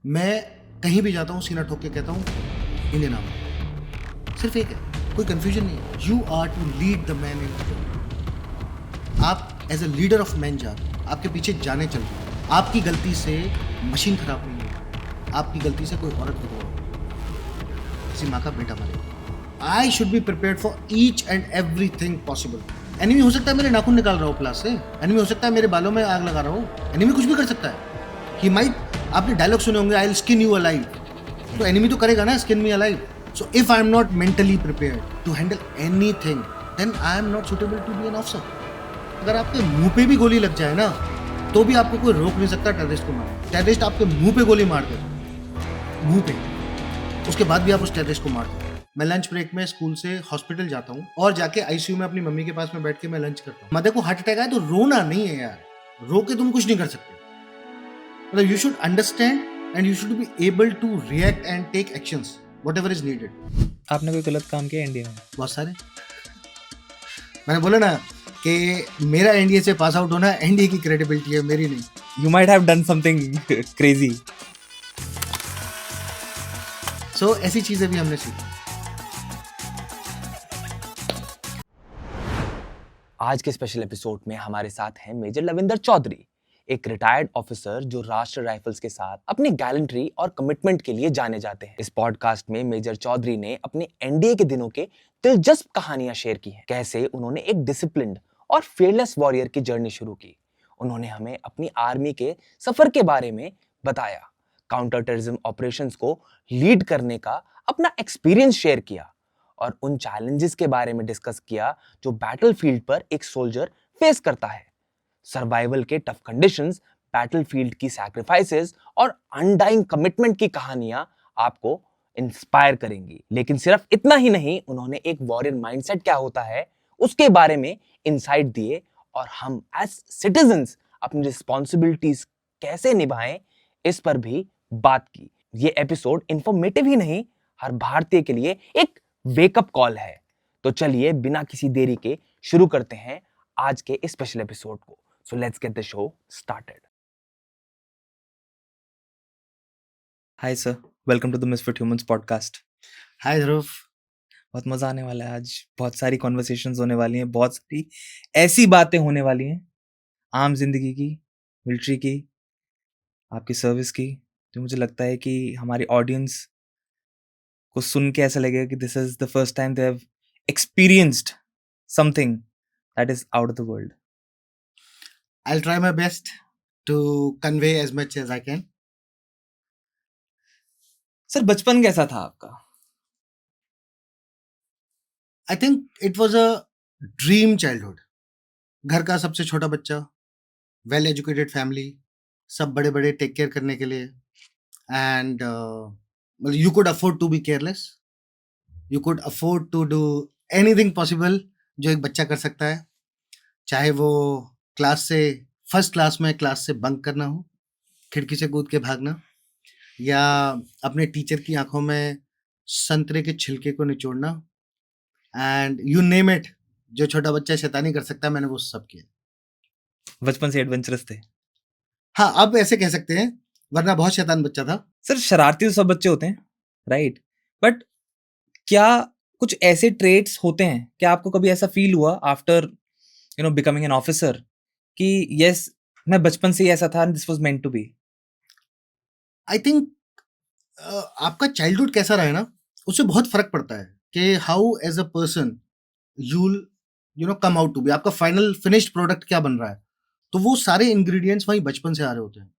मैं कहीं भी जाता हूँ सीना ठोक के कहता हूँ इंडियन आर्मी। सिर्फ एक है, कोई कंफ्यूजन नहीं है। You are to lead the man in. आप as a leader of man जा रहे हो, आपके पीछे जाने चल रहे हो। आपकी गलती से मशीन खराब नहीं है, आपकी गलती से कोई औरत विधवा हो, किसी माँ का बेटा मरेगा। I should be prepared for each and every thing possible. Enemy हो सकता है मेरे नाखून निकाल रहा हो प्लास से, एनिमी हो सकता है मेरे बालों में आग लगा रहा हो, एनिमी कुछ भी कर सकता है। ही माइट, आपने डायलॉग सुने होंगे, I will skin you alive. तो एनिमी तो करेगा ना, skin me alive. So if I am not mentally prepared to handle anything, then I am not suitable to be an officer. अगर आपके मुंह पे भी गोली लग जाए ना, तो भी आपको कोई रोक नहीं सकता टेररिस्ट को मारने। टेररिस्ट आपके मुंह पे गोली मार दे, मुंह पे, उसके बाद भी आप उस टेररिस्ट को मार दो। मैं लंच ब्रेक में स्कूल से हॉस्पिटल जाता हूँ और जाके आईसीयू में अपनी मम्मी के पास में बैठ के मैं लंच करता हूँ। मदर को हार्ट अटैक आया तो रोना नहीं है यार, रो के तुम कुछ नहीं कर सकते। मतलब you should understand and you should be able to react and take actions whatever is needed. आपने कोई गलत काम किया इंडिया में? बहुत सारे। मैंने बोला ना कि मेरा एनडीए से पास आउट होना एनडीए की क्रेडिबिलिटी है, मेरी नहीं। You might have done something crazy. सो ऐसी चीजें भी हमने सीखी। आज के स्पेशल एपिसोड में हमारे साथ हैं मेजर लविंदर चौधरी, एक रिटायर्ड ऑफिसर जो राष्ट्र राइफल्स के साथ अपनी गैलेंट्री और कमिटमेंट के लिए जाने जाते हैं। इस पॉडकास्ट में मेजर चौधरी ने अपने एनडीए के दिनों के दिलचस्प कहानियां शेयर की हैं। कैसे उन्होंने एक डिसिप्लिन्ड और फेयरलेस वॉरियर की जर्नी शुरू की। उन्होंने हमें अपनी आर्मी के सफर के बारे में बताया, काउंटर टेररिज्म ऑपरेशंस को लीड करने का अपना एक्सपीरियंस शेयर किया और उन चैलेंजेस के बारे में डिस्कस किया जो बैटलफील्ड पर एक सोल्जर फेस करता है। सर्वाइवल के टफ कंडीशंस, बैटलफील्ड की सैक्रिफाइसेस और अनडाइंग कमिटमेंट की कहानियां आपको इंस्पायर करेंगी। लेकिन सिर्फ इतना ही नहीं, उन्होंने एक वॉरियर माइंडसेट क्या होता है उसके बारे में इनसाइट दिए और हम एज सिटीजंस अपनी रिस्पॉन्सिबिलिटीज कैसे निभाएं इस पर भी बात की। ये एपिसोड इंफॉर्मेटिव ही नहीं, हर भारतीय के लिए एक वेकअप कॉल है। तो चलिए बिना किसी देरी के शुरू करते हैं आज के इस स्पेशल एपिसोड को। So let's get the show started. Hi sir, welcome to the Misfit Humans podcast. हाय ध्रुव। बहुत मजा आने वाला है आज। बहुत सारी कॉन्वर्सेशंस होने वाली हैं, बहुत सारी ऐसी बातें होने वाली हैं आम जिंदगी की, मिलिट्री की, आपकी सर्विस की, जो मुझे लगता है कि हमारी ऑडियंस को सुन के ऐसा लगेगा कि this is the first time they have experienced something that is out of the world. I'll try my best to convey as much as I can. Sir बचपन कैसा था आपका? I think it was a dream childhood. घर का सबसे छोटा बच्चा, well educated family, सब बड़े बड़े टेक केयर करने के लिए, and you could afford to be careless, you could afford to do anything possible जो एक बच्चा कर सकता है, चाहे वो फर्स्ट क्लास में क्लास से बंक करना हो, खिड़की से कूद के भागना, या अपने टीचर की आंखों में संतरे के छिलके को निचोड़ना, एंड यू नेम इट। जो छोटा बच्चा शैतानी कर सकता है, मैंने वो सब किया। बचपन से एडवेंचरस थे? हाँ, अब ऐसे कह सकते हैं, वरना बहुत शैतान बच्चा था। सर शरारती तो सब बच्चे होते हैं, राइट? बट क्या कुछ ऐसे ट्रेट्स होते हैं, क्या आपको कभी ऐसा फील हुआ आफ्टर बिकमिंग एन ऑफिसर कि यस मैं बचपन से ही ऐसा था, this was meant to be? I think आपका चाइल्डहुड कैसा रहा है ना, उससे बहुत फर्क पड़ता है कि how as a person you come out to be. आपका फाइनल फिनिश्ड प्रोडक्ट क्या बन रहा है, तो वो सारे इंग्रेडिएंट्स वहीं बचपन से आ रहे होते हैं।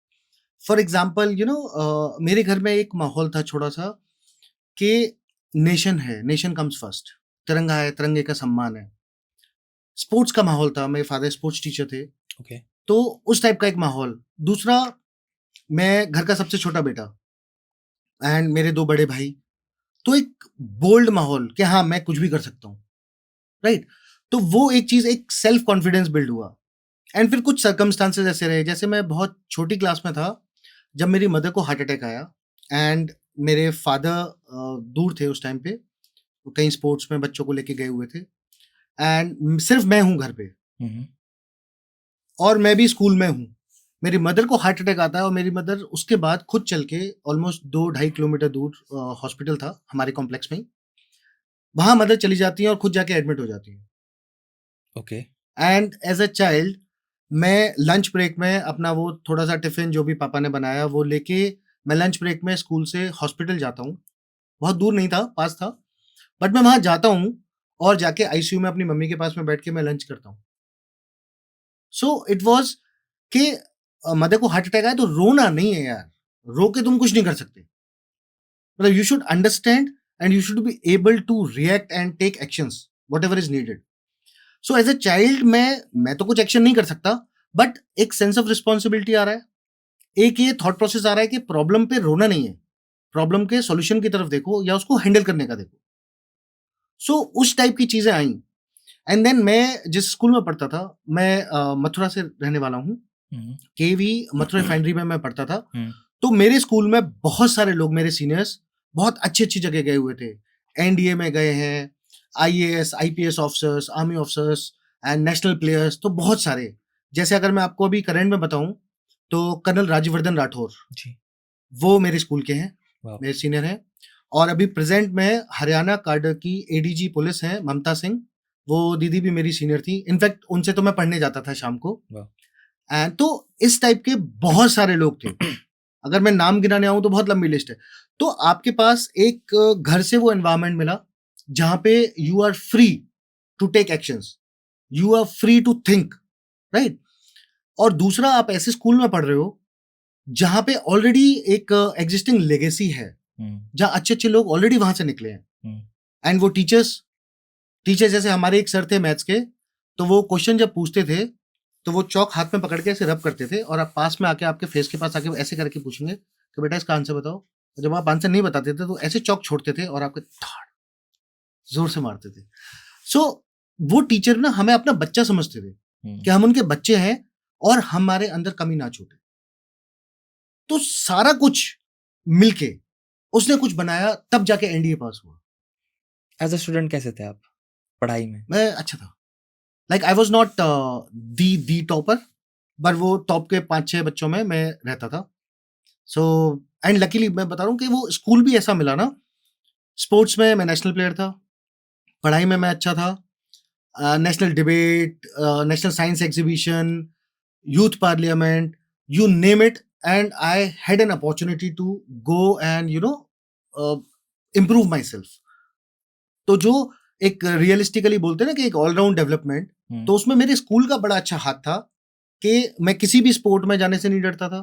फॉर एग्जाम्पल मेरे घर में एक माहौल था छोटा सा कि नेशन है, नेशन कम्स फर्स्ट, तिरंगा है, तिरंगे का सम्मान है। स्पोर्ट्स का माहौल था, मेरे फादर स्पोर्ट्स टीचर थे, ओके। तो उस टाइप का एक माहौल। दूसरा, मैं घर का सबसे छोटा बेटा एंड मेरे दो बड़े भाई, तो एक बोल्ड माहौल कि हाँ मैं कुछ भी कर सकता हूँ, राइट। तो वो एक चीज, एक सेल्फ कॉन्फिडेंस बिल्ड हुआ। एंड फिर कुछ सर्कमस्टांसेस ऐसे रहे, जैसे मैं बहुत छोटी क्लास में था जब मेरी मदर को हार्ट अटैक आया, एंड मेरे फादर दूर थे उस टाइम पे, वो कहीं स्पोर्ट्स में बच्चों को लेके गए हुए थे, एंड सिर्फ मैं हूँ घर पे, और मैं भी स्कूल में हूँ। मेरी मदर को हार्ट अटैक आता है और मेरी मदर उसके बाद खुद चल के ऑलमोस्ट 2-2.5 किलोमीटर दूर हॉस्पिटल था हमारे कॉम्प्लेक्स में ही, वहाँ मदर चली जाती है और खुद जाके एडमिट हो जाती है। Okay. And as a child मैं लंच ब्रेक में अपना वो थोड़ा सा टिफिन जो भी पापा ने बनाया वो लेके मैं लंच ब्रेक में स्कूल से हॉस्पिटल जाता हूँ। बहुत दूर नहीं था, पास था, बट मैं वहाँ जाता हूँ और जाके आईसीयू में अपनी मम्मी के पास में बैठ के मैं लंच करता हूँ। सो इट वाज कि मदर को हार्ट अटैक आया तो रोना नहीं है यार, रो के तुम कुछ नहीं कर सकते। मतलब you should understand and you should be able to react and take actions whatever is needed. So as a child मैं तो कुछ एक्शन नहीं कर सकता, बट एक सेंस ऑफ रिस्पॉन्सिबिलिटी आ रहा है, एक ये थॉट प्रोसेस आ रहा है कि प्रॉब्लम पे रोना नहीं है, प्रॉब्लम के सॉल्यूशन की तरफ देखो या उसको हैंडल करने का देखो। सो उस टाइप की चीजें आई। एंड देन मैं जिस स्कूल में पढ़ता था, मैं मथुरा से रहने वाला हूँ, केवी मथुरा रिफाइनरी में मैं पढ़ता था। तो मेरे स्कूल में बहुत सारे लोग, मेरे सीनियर्स बहुत अच्छी अच्छी जगह गए हुए थे, एनडीए में गए हैं, IAS IPS officers, army officers and national players, तो बहुत सारे। जैसे अगर मैं आपको अभी करंट में बताऊं तो कर्नल राज्यवर्धन राठौर जी। वो मेरे स्कूल के हैं, वाह। मेरे सीनियर हैं। और अभी प्रेजेंट में हरियाणा कार्डर की एडीजी पुलिस हैं ममता सिंह, वो दीदी भी मेरी सीनियर थी। इनफैक्ट उनसे तो मैं पढ़ने जाता था शाम को। वाह। एंड तो इस टाइप के बहुत सारे लोग थे, अगर मैं नाम गिनाने आऊं तो बहुत लंबी लिस्ट है। तो आपके पास एक घर से वो एनवायरनमेंट मिला जहां पे you are free to take actions, you are free to think, right. और दूसरा, आप ऐसे स्कूल में पढ़ रहे हो जहां पे ऑलरेडी एक एग्जिस्टिंग लेगेसी है, जहां अच्छे अच्छे लोग ऑलरेडी वहां से निकले हैं। एंड वो टीचर्स जैसे हमारे एक सर थे मैथ्स के, तो वो क्वेश्चन जब पूछते थे तो वो चौक हाथ में पकड़ के ऐसे रब करते थे और आप पास में आके आपके फेस के पास आके ऐसे करके पूछेंगे कि बेटा इसका आंसर बताओ। तो जब आप आंसर नहीं बताते थे तो ऐसे चौक छोड़ते थे और आपके धाड़ जोर से मारते थे। सो वो टीचर ना हमें अपना बच्चा समझते थे कि हम उनके बच्चे हैं और हमारे अंदर कमी ना छूटे। तो सारा कुछ मिलके उसने कुछ बनाया, तब जाके एनडीए पास हुआ। एज अ स्टूडेंट कैसे थे आप पढ़ाई में? मैं अच्छा था, like I was not the topper, but वो टॉप के 5-6 बच्चों में मैं रहता था। सो एंड लकीली मैं बता रहा हूँ कि वो स्कूल भी ऐसा मिला ना, स्पोर्ट्स में मैं नेशनल प्लेयर था, पढ़ाई में मैं अच्छा था, national debate, national science exhibition, youth parliament, you name it, and I had an opportunity to go and improve myself. तो जो एक रियलिस्टिकली बोलते हैं ना कि एक ऑलराउंड डेवलपमेंट, तो उसमें मेरे स्कूल का बड़ा अच्छा हाथ था कि मैं किसी भी स्पोर्ट में जाने से नहीं डरता था।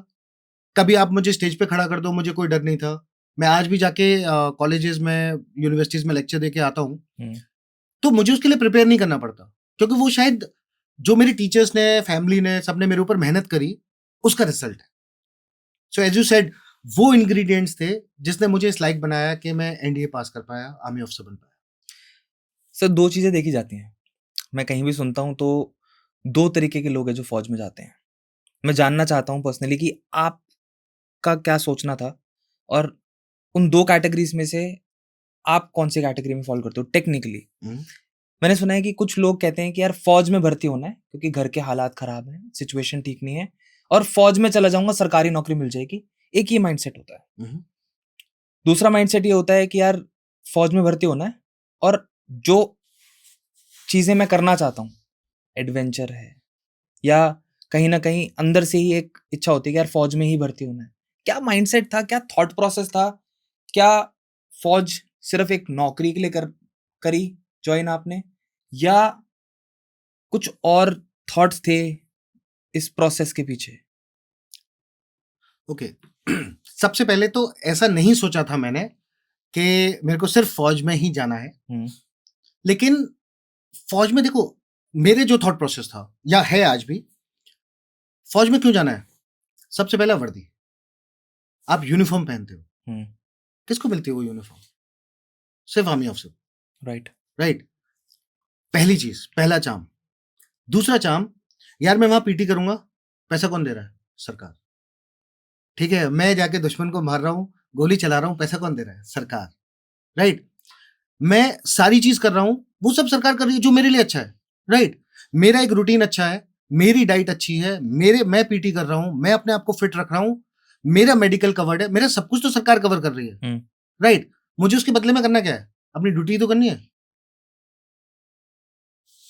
कभी आप मुझे स्टेज पे खड़ा कर दो, मुझे कोई डर नहीं था। मैं आज भी जाके कॉलेजेस में, यूनिवर्सिटीज में लेक्चर देके आता हूँ, तो मुझे उसके लिए प्रिपेयर नहीं करना पड़ता, क्योंकि वो शायद जो मेरे टीचर्स ने, फैमिली ने, सबने मेरे ऊपर मेहनत करी, उसका रिजल्ट है। सो एज यू सेड, वो इंग्रेडिएंट्स थे जिसने मुझे इस लायक बनाया कि मैं एनडीए पास कर पाया, आर्मी ऑफिसर बन पाया। सर, दो चीजें देखी जाती हैं, मैं कहीं भी सुनता हूं तो दो तरीके के लोग हैं जो फौज में जाते हैं। मैं जानना चाहता हूं पर्सनली कि आपका क्या सोचना था, और उन दो कैटेगरीज में से आप कौन सी कैटेगरी में फॉलो करते हो टेक्निकली? मैंने सुना है कि कुछ लोग कहते हैं कि यार फौज में भर्ती होना है क्योंकि घर के हालात खराब हैं, सिचुएशन ठीक नहीं है, और फौज में चला जाऊंगा, सरकारी नौकरी मिल जाएगी। एक ये माइंडसेट होता है। दूसरा माइंडसेट ये होता है कि यार फौज में भर्ती होना है और जो चीजें मैं करना चाहता हूँ, एडवेंचर है, या कहीं ना कहीं अंदर से ही एक इच्छा होती है कि यार फौज में ही भर्ती होना है। क्या माइंडसेट था, क्या थॉट प्रोसेस था? क्या फौज सिर्फ एक नौकरी के लिए करी ज्वाइन आपने, या कुछ और थॉट्स थे इस प्रोसेस के पीछे? ओके सबसे पहले तो ऐसा नहीं सोचा था मैंने कि मेरे को सिर्फ फौज में ही जाना है। लेकिन फौज में देखो, मेरे जो थॉट प्रोसेस था या है आज भी, फौज में क्यों जाना है? सबसे पहला वर्दी, आप यूनिफॉर्म पहनते हो, किसको मिलती है वो यूनिफॉर्म? सिर्फ आर्मी ऑफिसर, राइट। पहली चीज, पहला चाम। दूसरा चाम, यार मैं वहां पीटी करूंगा, पैसा कौन दे रहा है? सरकार। ठीक है, मैं जाके दुश्मन को मार रहा हूं, गोली चला रहा हूं, पैसा कौन दे रहा है? सरकार, राइट। मैं सारी चीज कर रहा हूं, वो सब सरकार कर रही है जो मेरे लिए अच्छा है, राइट। मेरा एक रूटीन अच्छा है, मेरी डाइट अच्छी है, मैं पीटी कर रहा हूं, मैं अपने आप को फिट रख रहा हूं, मेरा मेडिकल कवर्ड है, मेरा सब कुछ तो सरकार कवर कर रही है, राइट? मुझे उसके बदले में करना क्या है? अपनी ड्यूटी तो करनी है।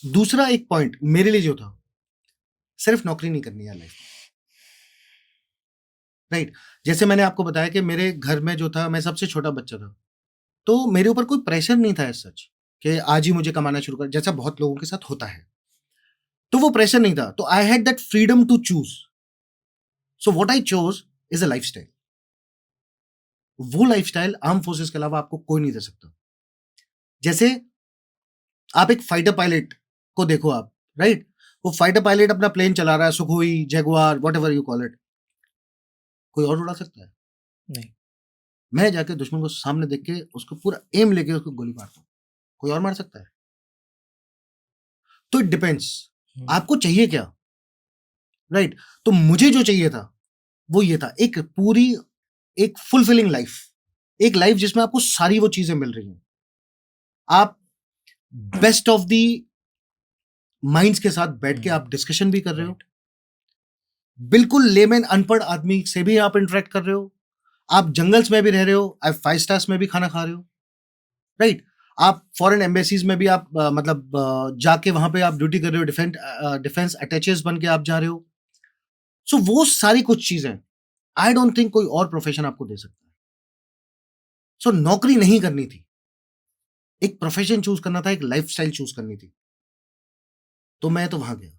दूसरा एक पॉइंट मेरे लिए जो था, सिर्फ नौकरी नहीं करनी है लाइफ, राइट? जैसे मैंने आपको बताया कि मेरे घर में जो था, मैं सबसे छोटा बच्चा था, तो मेरे ऊपर कोई प्रेशर नहीं था एज सच कि आज ही मुझे कमाना शुरू कर, जैसा बहुत लोगों के साथ होता है। तो वो प्रेशर नहीं था, तो I had that freedom to choose. So what I chose is a lifestyle. वो लाइफस्टाइल आर्म फोर्सेस के अलावा आपको कोई नहीं दे सकता। जैसे आप एक फाइटर पायलट को देखो आप, राइट? वो फाइटर पायलट अपना प्लेन चला रहा है, Sukhoi, Jaguar, whatever you call it, कोई और उड़ा सकता है? नहीं। मैं जाके दुश्मन को सामने देख के उसको पूरा एम लेके उसको गोली मारता हूं, कोई और मार सकता है? तो इट डिपेंड्स, आपको चाहिए क्या, राइट? तो मुझे जो चाहिए था वो ये था, एक फुलफिलिंग लाइफ, एक लाइफ जिसमें आपको सारी वो चीजें मिल रही हैं, आप बेस्ट ऑफ दी माइंड्स के साथ बैठ के आप डिस्कशन भी कर रहे हो, बिल्कुल लेमैन अनपढ़ आदमी से भी आप इंटरेक्ट कर रहे हो, आप जंगल्स में भी रह रहे हो, आप 5 स्टार्स में भी खाना खा रहे हो, राइट? आप फॉरेन एम्बेसीज में भी आप जाके वहां पे आप ड्यूटी कर रहे हो, डिफेंस अटैचेस बन के आप जा रहे हो। सो वो सारी कुछ चीजें आई डोंट थिंक कोई और प्रोफेशन आपको दे सकता है। सो नौकरी नहीं करनी थी, एक प्रोफेशन चूज करना था, एक लाइफस्टाइल चूज करनी थी, तो मैं तो वहां गया।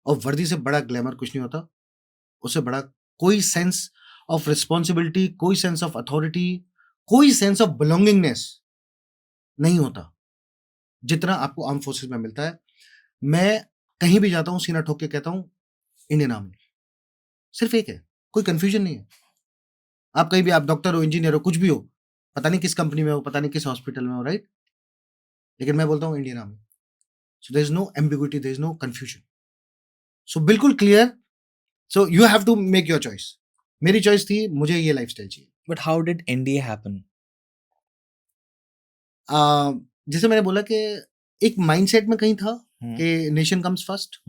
और वर्दी से बड़ा ग्लैमर कुछ नहीं होता, उससे बड़ा कोई सेंस ऑफ रिस्पॉन्सिबिलिटी, कोई सेंस ऑफ अथॉरिटी, कोई सेंस ऑफ बिलोंगिंगनेस नहीं होता जितना आपको आर्म फोर्सेस में मिलता है। मैं कहीं भी जाता हूं, सीना ठोक के कहता हूं, इंडियन आर्मी। सिर्फ एक है, कोई कंफ्यूजन नहीं है। आप कहीं भी, आप डॉक्टर हो, इंजीनियर हो, कुछ भी हो, पता नहीं किस कंपनी में हो, पता नहीं किस हॉस्पिटल में हो, राइट? लेकिन मैं बोलता हूं Indian army. So there is no ambiguity, there is no confusion. So बिल्कुल clear. So you have to make your choice. मेरी चॉइस थी, मुझे ये लाइफस्टाइल चाहिए। But how did NDA happen? जैसे मैंने बोला कि एक माइंडसेट में कहीं था कि नेशन कम्स फर्स्ट।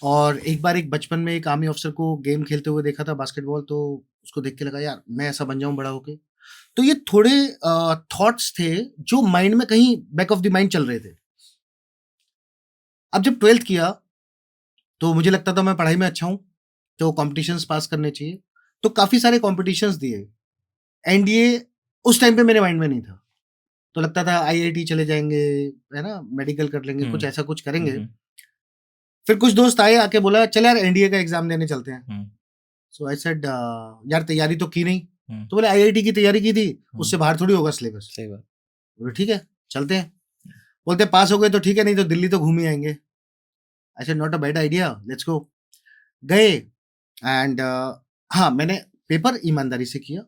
और एक बार एक बचपन में एक आर्मी ऑफिसर को गेम खेलते हुए देखा था, बास्केटबॉल, तो उसको देख के लगा यार मैं ऐसा बन जाऊं बड़ा होके। तो ये थोड़े थॉट्स थे जो माइंड में कहीं बैक ऑफ द माइंड चल रहे थे। अब जब 12th किया तो मुझे लगता था मैं पढ़ाई में अच्छा हूं, तो कॉम्पिटिशन्स पास करने चाहिए, तो काफी सारे कॉम्पिटिशन्स दिए। एनडीए उस टाइम पे मेरे माइंड में नहीं था, तो लगता था आईआईटी चले जाएंगे, है ना, मेडिकल कर लेंगे, कुछ ऐसा कुछ करेंगे। फिर कुछ दोस्त आए, आके बोला चल यार एनडीए का एग्जाम देने चलते हैं। सो आई सेड यार तैयारी तो की नहीं। तो बोले आईआईटी की तैयारी की थी, उससे बाहर थोड़ी होगा सिलेबस। सही बात। बोले ठीक है चलते हैं। बोलते पास हो गए तो ठीक है, नहीं तो दिल्ली तो घूम ही आएंगे। I said not a bad idea, let's go. गए एंड हाँ, मैंने पेपर ईमानदारी से किया,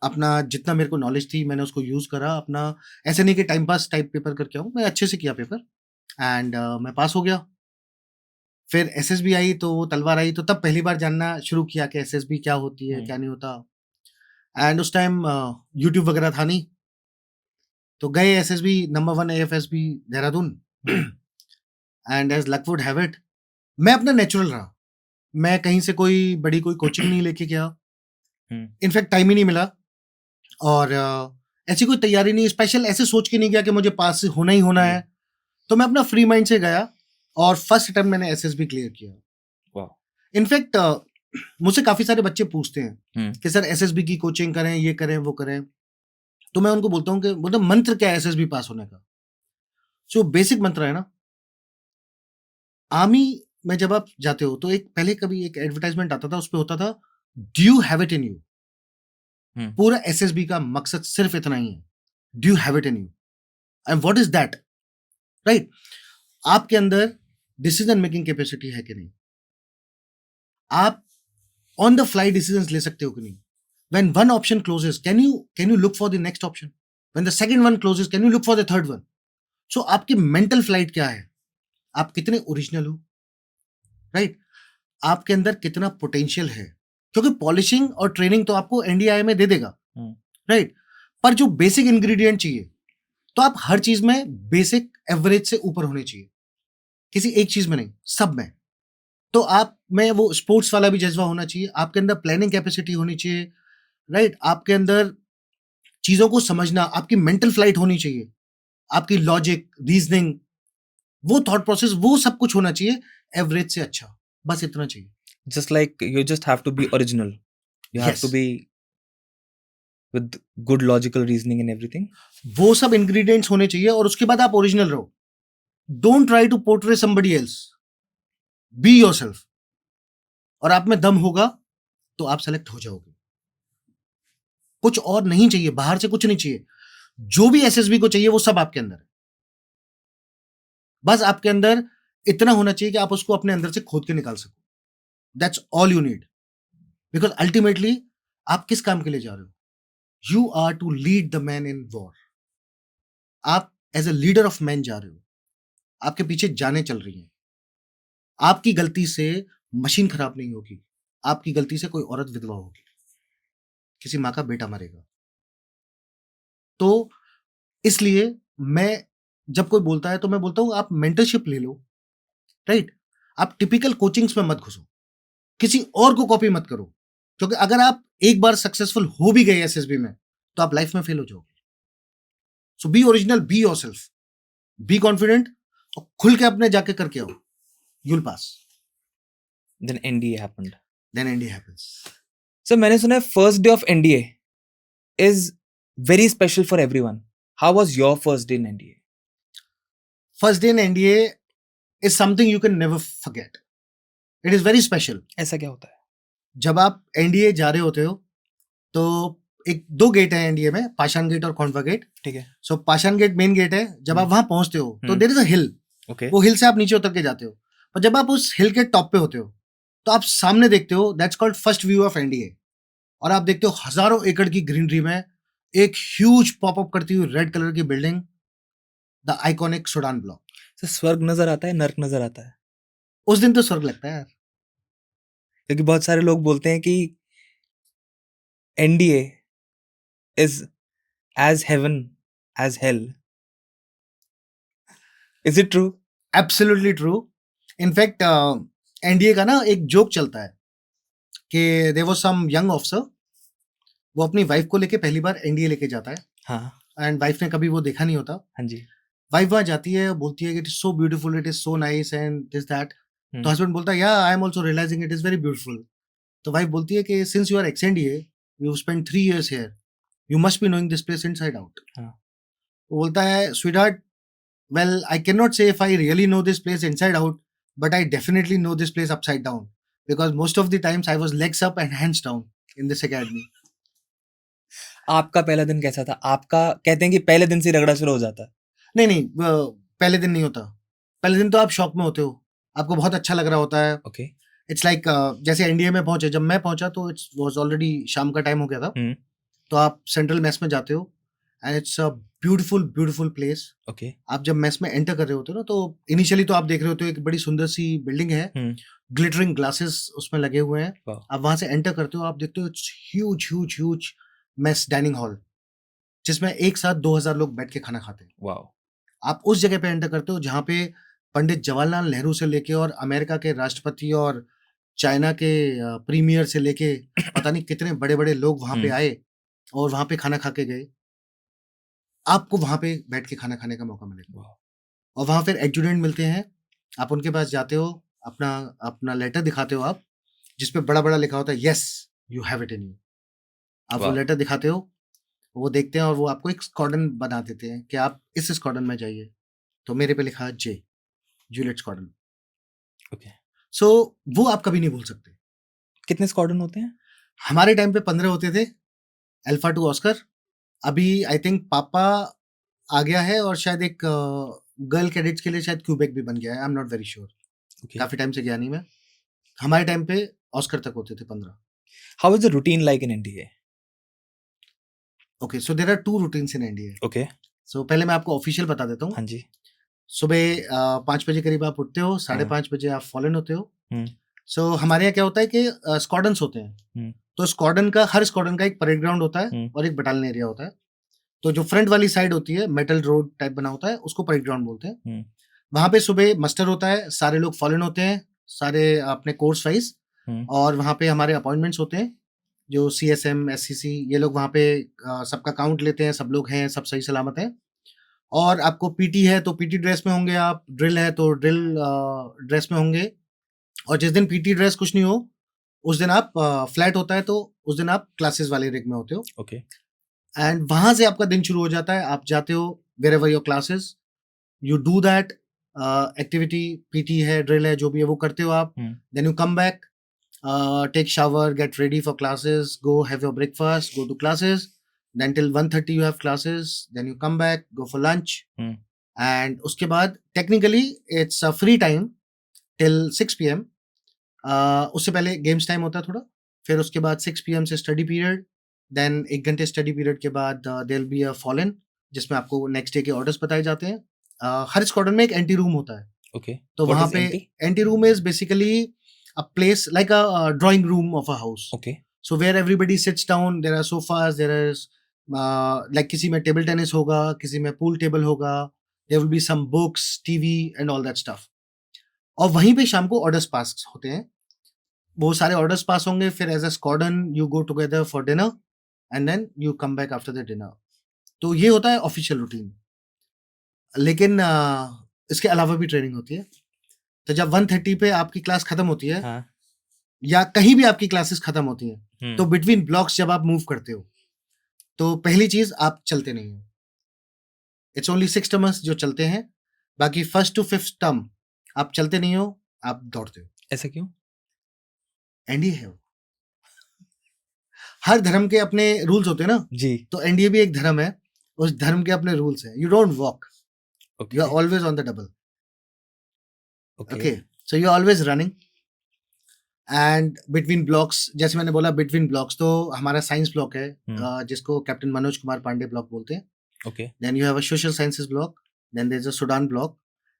अपना जितना मेरे को नॉलेज थी मैंने उसको यूज करा अपना। ऐसे नहीं कि टाइम पास टाइप पेपर करके आऊँ, मैं अच्छे से किया पेपर एंड मैं पास हो गया। फिर एसएसबी आई, तो वो तलवार आई, तो तब पहली बार जानना शुरू किया कि एसएसबी क्या होती है, क्या नहीं होता। एंड उस टाइम यूट्यूब वगैरह था नहीं, तो गए SSB number 1 AFSB Dehradun. And as luck would have it, मैं अपना नेचुरल रहा, मैं कहीं से कोई बड़ी कोई कोचिंग नहीं लेके गया, इनफैक्ट टाइम ही नहीं मिला, और ऐसी कोई तैयारी नहीं, स्पेशल ऐसे सोच के नहीं गया कि मुझे पास होना ही होना है। तो मैं अपना फ्री माइंड से गया और फर्स्ट अटेम्प्ट मैंने एसएसबी क्लियर किया। इनफैक्ट मुझसे काफी सारे बच्चे पूछते हैं कि सर एसएसबी की कोचिंग करें, ये करें, वो करें, तो मैं उनको बोलता हूँ कि बोलते मंत्र क्या है एसएसबी पास होने का? जो बेसिक मंत्र है ना, आर्मी में जब आप जाते हो तो एक पहले कभी एक एडवर्टाइजमेंट आता था, उस पर होता था do you have it in you. पूरा एसएसबी का मकसद सिर्फ इतना ही है, do you have it in you, and what is that, right? आपके अंदर डिसीजन मेकिंग कैपेसिटी है कि नहीं, आप ऑन द फ्लाई डिसीजंस ले सकते हो कि नहीं। When one option closes, can you look for the next option, when the second one closes, can you look for the third one. So आपकी मेंटल फ्लाइट क्या है, आप कितने ओरिजिनल हो, राइट? आपके अंदर कितना पोटेंशियल है, क्योंकि पॉलिशिंग और ट्रेनिंग तो आपको एनडीआई में दे देगा, राइट? पर जो बेसिक इंग्रेडिएंट चाहिए, तो आप हर चीज में बेसिक एवरेज से ऊपर होने चाहिए। किसी एक चीज में नहीं, सब में। तो आप में वो स्पोर्ट्स वाला भी जज्बा होना चाहिए, आपके अंदर प्लानिंग कैपेसिटी होनी चाहिए, राइट? आपके अंदर चीजों को समझना, आपकी मेंटल फ्लाइट होनी चाहिए, आपकी लॉजिक, रीजनिंग, वो थॉट प्रोसेस, वो सब कुछ होना चाहिए एवरेज से अच्छा, बस इतना चाहिए। Just like you just have to be original. You have Yes. to be with good logical reasoning and everything. वो सब इंग्रेडिएंट्स होने चाहिए और उसके बाद आप ओरिजिनल रहो। Don't try to portray somebody else, be yourself. और आप में दम होगा तो आप सेलेक्ट हो जाओगे। कुछ और नहीं चाहिए, बाहर से कुछ नहीं चाहिए। जो भी एसएसबी को चाहिए वो सब आपके अंदर है। बस आपके अंदर इतना होना चाहिए कि आप उसको अपने अंदर से खोद के निकाल सको। That's all you need. Because ultimately आप किस काम के लिए जा रहे हो? You are to lead the man in war. आप as a leader of man जा रहे हो, आपके पीछे जाने चल रही हैं। आपकी गलती से मशीन खराब नहीं होगी, आपकी गलती से कोई औरत विधवा होगी, किसी माँ का बेटा मरेगा। तो इसलिए मैं जब कोई बोलता है तो मैं बोलता हूं आप मेंटरशिप ले लो, राइट? आप टिपिकल कोचिंग्स में मत घुसो, किसी और को कॉपी मत करो, क्योंकि अगर आप एक बार सक्सेसफुल हो भी गए एसएसबी में तो आप लाइफ में फेल हो जाओगे। So be original, be yourself, be confident और खुल के अपने जाके करके आओ, you will pass. Then NDA happened. Then India happens. So मैंने सुना है first day of NDA is very special for everyone. How was your first day in NDA? First day in NDA is something you can never forget. It is very special. ऐसा क्या होता है? जब आप NDA जा रहे होते हो तो एक दो गेट है एनडीए में, पाषाण गेट और कॉन्वा गेट। ठीक है। सो पाषाण गेट मेन गेट है। जब आप वहां पहुंचते हो तो there is a hill, Okay. वो हिल से आप नीचे उतर के जाते हो। पर जब आप उस हिल के टॉप पे होते हो तो आप सामने देखते हो, that's called first view of NDA. और आप देखते हो हजारों एकड़ की ग्रीनरी में एक ह्यूज पॉपअप करती हुई रेड कलर की building, the iconic Sudan block. So स्वर्ग नजर आता है, नर्क नजर आता है? उस दिन तो स्वर्ग लगता है यार। क्योंकि बहुत सारे लोग बोलते हैं कि NDA is as heaven as hell. Is it true? Absolutely true. In fact NDA का ना एक जोक चलता है कि there was some young officer, वो अपनी वाइफ को लेके पहली बार एनडीए लेके जाता है हाँ, एंड वाइफ ने कभी वो देखा नहीं होता। हाँ जी। वाइफ वहां जाती है, बोलती है कि it is so beautiful, it is so nice and this that. तो हस्बैंड बोलता है या I am also realizing it is very beautiful. तो वाइफ बोलती है कि since you are ex NDA, you spend 3 years here, you must be knowing this place inside out. हाँ। वो बोलता है sweetheart, well I can not say if I really know this place inside out, but I definitely know this place upside down, because most of the times I was legs up and hands down in this academy. आपका पहला दिन कैसा था? आपका कहते हैं कि पहले दिन से रगड़ा शुरू हो जाता है। नहीं, पहले दिन नहीं होता। पहले दिन तो आप शॉक में होते हो, आपको बहुत अच्छा लग रहा होता है। ओके। इट्स लाइक जैसे एनडीए में पहुंचे, जब मैं पहुंचा तो इट्स वाज ऑलरेडी शाम का टाइम हो गया था। तो आप सेंट्रल मेस में जाते हो and it's a beautiful place. Okay. आप जब मेस में एंटर कर रहे होते हो ना, तो इनिशियली तो आप देख रहे होते हो एक बड़ी सुंदर सी बिल्डिंग है, ग्लिटरिंग ग्लासेस उसमें लगे हुए हैं। Wow. आप वहां से एंटर करते हो, आप देखते हो it's huge mess dining hall, जिसमें एक साथ 2000 लोग बैठ के खाना खाते हैं। वाओ। आप उस जगह पे एंटर करते हो जहाँ पे पंडित जवाहरलाल नेहरू से लेके और अमेरिका के राष्ट्रपति और चाइना के प्रीमियर से लेके पता नहीं कितने बड़े बड़े लोग वहां पे आए और वहां पे खाना खा के गए। आपको वहां पे बैठ के खाना खाने का मौका मिलेगा। और वहां फिर एडजुटेंट मिलते हैं, आप उनके पास जाते हो, अपना लेटर दिखाते हो आप, जिसपे बड़ा बड़ा लिखा होता है yes you have it in you. आप वो लेटर दिखाते हो, वो देखते हैं और वो आपको एक स्क्वाड्रन बना देते हैं कि आप इस स्क्वाड्रन में जाइए। तो मेरे पे लिखा जे, जूलियट स्क्वाड्रन। ओके। सो वो आप कभी नहीं भूल सकते। कितने स्क्वाड्रन होते हैं? हमारे टाइम पे 15 होते थे, अल्फा 2 ऑस्कर। अभी आई थिंक पापा आ गया है और शायद एक गर्ल कैडेट्स के लिए शायद क्यूबेक भी बन गया है, आई एम नॉट वेरी श्योर। काफी टाइम से गया नहीं मैं। हमारे टाइम पे ऑस्कर तक होते थे 15। How is the routine like in NDA? Okay, so there are 2 routines in NDA. Okay. So पहले मैं आपको ऑफिशियल बता देता हूँ। हाँ जी। सुबह 5 बजे करीब आप उठते हो, 5:30 बजे आप फॉलन होते हो। सो हमारे यहाँ क्या होता है कि स्क्वाड्रन्स होते हैं। तो हर स्क्वाड्रन का एक परेड ग्राउंड होता है और एक बटालियन एरिया होता है। तो जो फ्रंट वाली साइड होती है, मेटल रोड टाइप बना होता है, उसको परेड ग्राउंड बोलते हैं। वहाँ पे सुबह मस्टर होता है, सारे लोग फॉलो इन होते हैं, सारे अपने कोर्स वाइज, और वहाँ पे हमारे अपॉइंटमेंट्स होते हैं, जो CSM, SCC, ये लोग वहाँ पे सबका काउंट लेते हैं, सब लोग हैं, सब सही सलामत हैं। और आपको PT है तो PT ड्रेस में होंगे आप, ड्रिल है तो ड्रिल ड्रेस में होंगे, और जिस दिन PT ड्रेस कुछ नहीं हो, उस दिन आप फ्लैट होता है तो उस दिन आप क्लासेस वाले रिग में होते हो, ओके एंड वहां से आपका दिन शुरू हो जाता है। आप जाते हो wherever your classes, you do that activity, PT है, ड्रिल है, जो भी है वो करते हो आप, then you come back, take shower, get ready for classes, go have your breakfast, go to classes, then till 1:30 you have classes, then you come back, go for lunch, and उसके बाद technically it's a free time till 6 PM. उससे पहले games time होता है थोड़ा, फिर उसके बाद 6 PM से study period, then 1 घंटे study period के बाद there will be a fall in, जिसमें आपको next day के orders बताए जाते हैं। हर स्क्वाड्रन में एक एंटी रूम होता है, ओके तो वहाँ पे anti room is basically a place like a drawing room of a house. Okay So where everybody sits down, there are sofas, there is like किसी में टेबल टेनिस होगा, किसी में पूल टेबल होगा, there will be some books, TV and all that stuff. और वहीं पे शाम को ऑर्डर्स पास होते हैं, वो सारे ऑर्डर्स पास होंगे, फिर as a squadron you go together for dinner and then you come back after the dinner. तो ये होता है ऑफिशियल रूटीन, लेकिन इसके अलावा भी ट्रेनिंग होती है। तो जब 1:30 पे आपकी क्लास खत्म होती है, हाँ या कहीं भी आपकी क्लासेस खत्म होती हैं, तो बिटवीन ब्लॉक्स जब आप मूव करते हो, तो पहली चीज आप चलते नहीं हो। इट्स ओनली 6 टर्म्स जो चलते हैं, बाकी 1st to 5th टर्म आप चलते नहीं हो, आप दौड़ते हो। ऐसा क्यों? एनडीए है वो। हर धर्म के अपने रूल्स होते हैं ना, जी तो एनडीए भी एक धर्म है, उस धर्म के अपने रूल्स हैं। You don't walk, okay you are always on the double. Okay okay, so you are always running, and between blocks, जैसे मैंने बोला बिटवीन ब्लॉक्स, तो हमारा साइंस ब्लॉक है, जिसको कैप्टन मनोज कुमार पांडे ब्लॉक बोलते हैं। Okay then you have a social sciences block, then there is a Sudan block,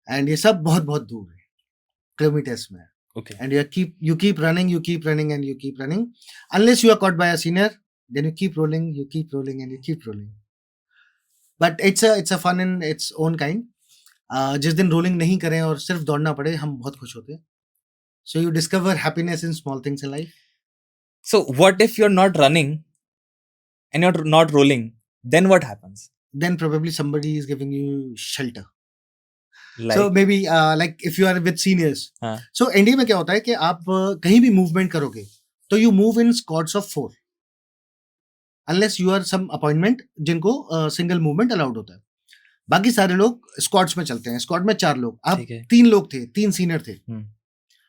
and ये सब बहुत बहुत दूर है, किलोमीटर्स में है। Okay And you keep running, you keep running, and you keep running unless you are caught by a senior. Then you keep rolling, you keep rolling, and you keep rolling. But it's a fun in its own kind. जिस दिन rolling नहीं करें और सिर्फ दौड़ना पड़े, हम बहुत खुश होते हैं। So you discover happiness in small things in life. So what if you're not running and you're not rolling? Then what happens? Then probably somebody is giving you shelter. Like So maybe like if you are with seniors. हाँ So India में क्या होता है कि आप कहीं भी movement करोगे तो you move in squads of 4, unless you are some appointment जिनको सिंगल मूवमेंट अलाउड होता है। बाकी सारे लोग स्क्वाड्स में चलते हैं। स्क्वाड में 4 लोग, आप ठीक है 3 लोग थे, 3 सीनियर थे, हम्म,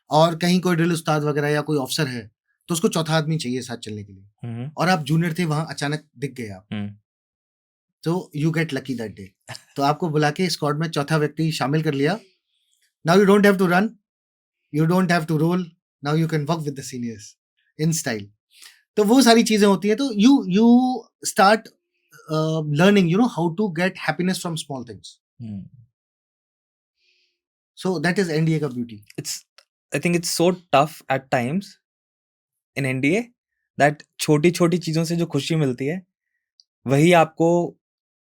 और कहीं कोई ड्रिल उस्ताद वगैरह या कोई ऑफिसर है तो उसको चौथा आदमी चाहिए साथ चलने के लिए, और आप जूनियर थे, वहां अचानक दिख गए आप, तो you get lucky that day. तो आपको बुला के स्क्वाड में चौथा व्यक्ति शामिल कर लिया। Now you don't have to run, you don't have to roll, now you can work with the seniors in style. तो वो सारी चीजें होती हैं, तो you start learning, you know, how to get happiness from small things. So that is NDA का beauty. I think it's so tough at times in NDA that छोटी छोटी चीजों से जो खुशी मिलती है, वही आपको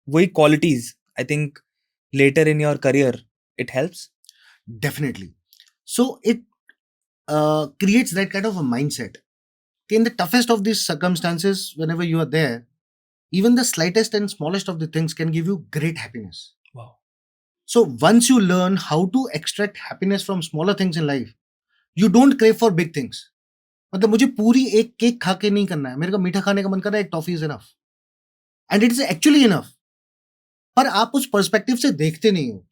वही qualities I think later in your career it helps. Definitely. So it creates that kind of a mindset. In the toughest of these circumstances, whenever you are there, even the slightest and smallest of the things can give you great happiness. Wow. So once you learn how to extract happiness from smaller things in life, you don't crave for big things. मतलब मुझे पूरी एक cake खा के नहीं करना है, मेरे को मीठा खाने का मन कर रहा है, एक toffee is enough, and it is actually enough. पर आप उस पर्सपेक्टिव से देखते नहीं हो।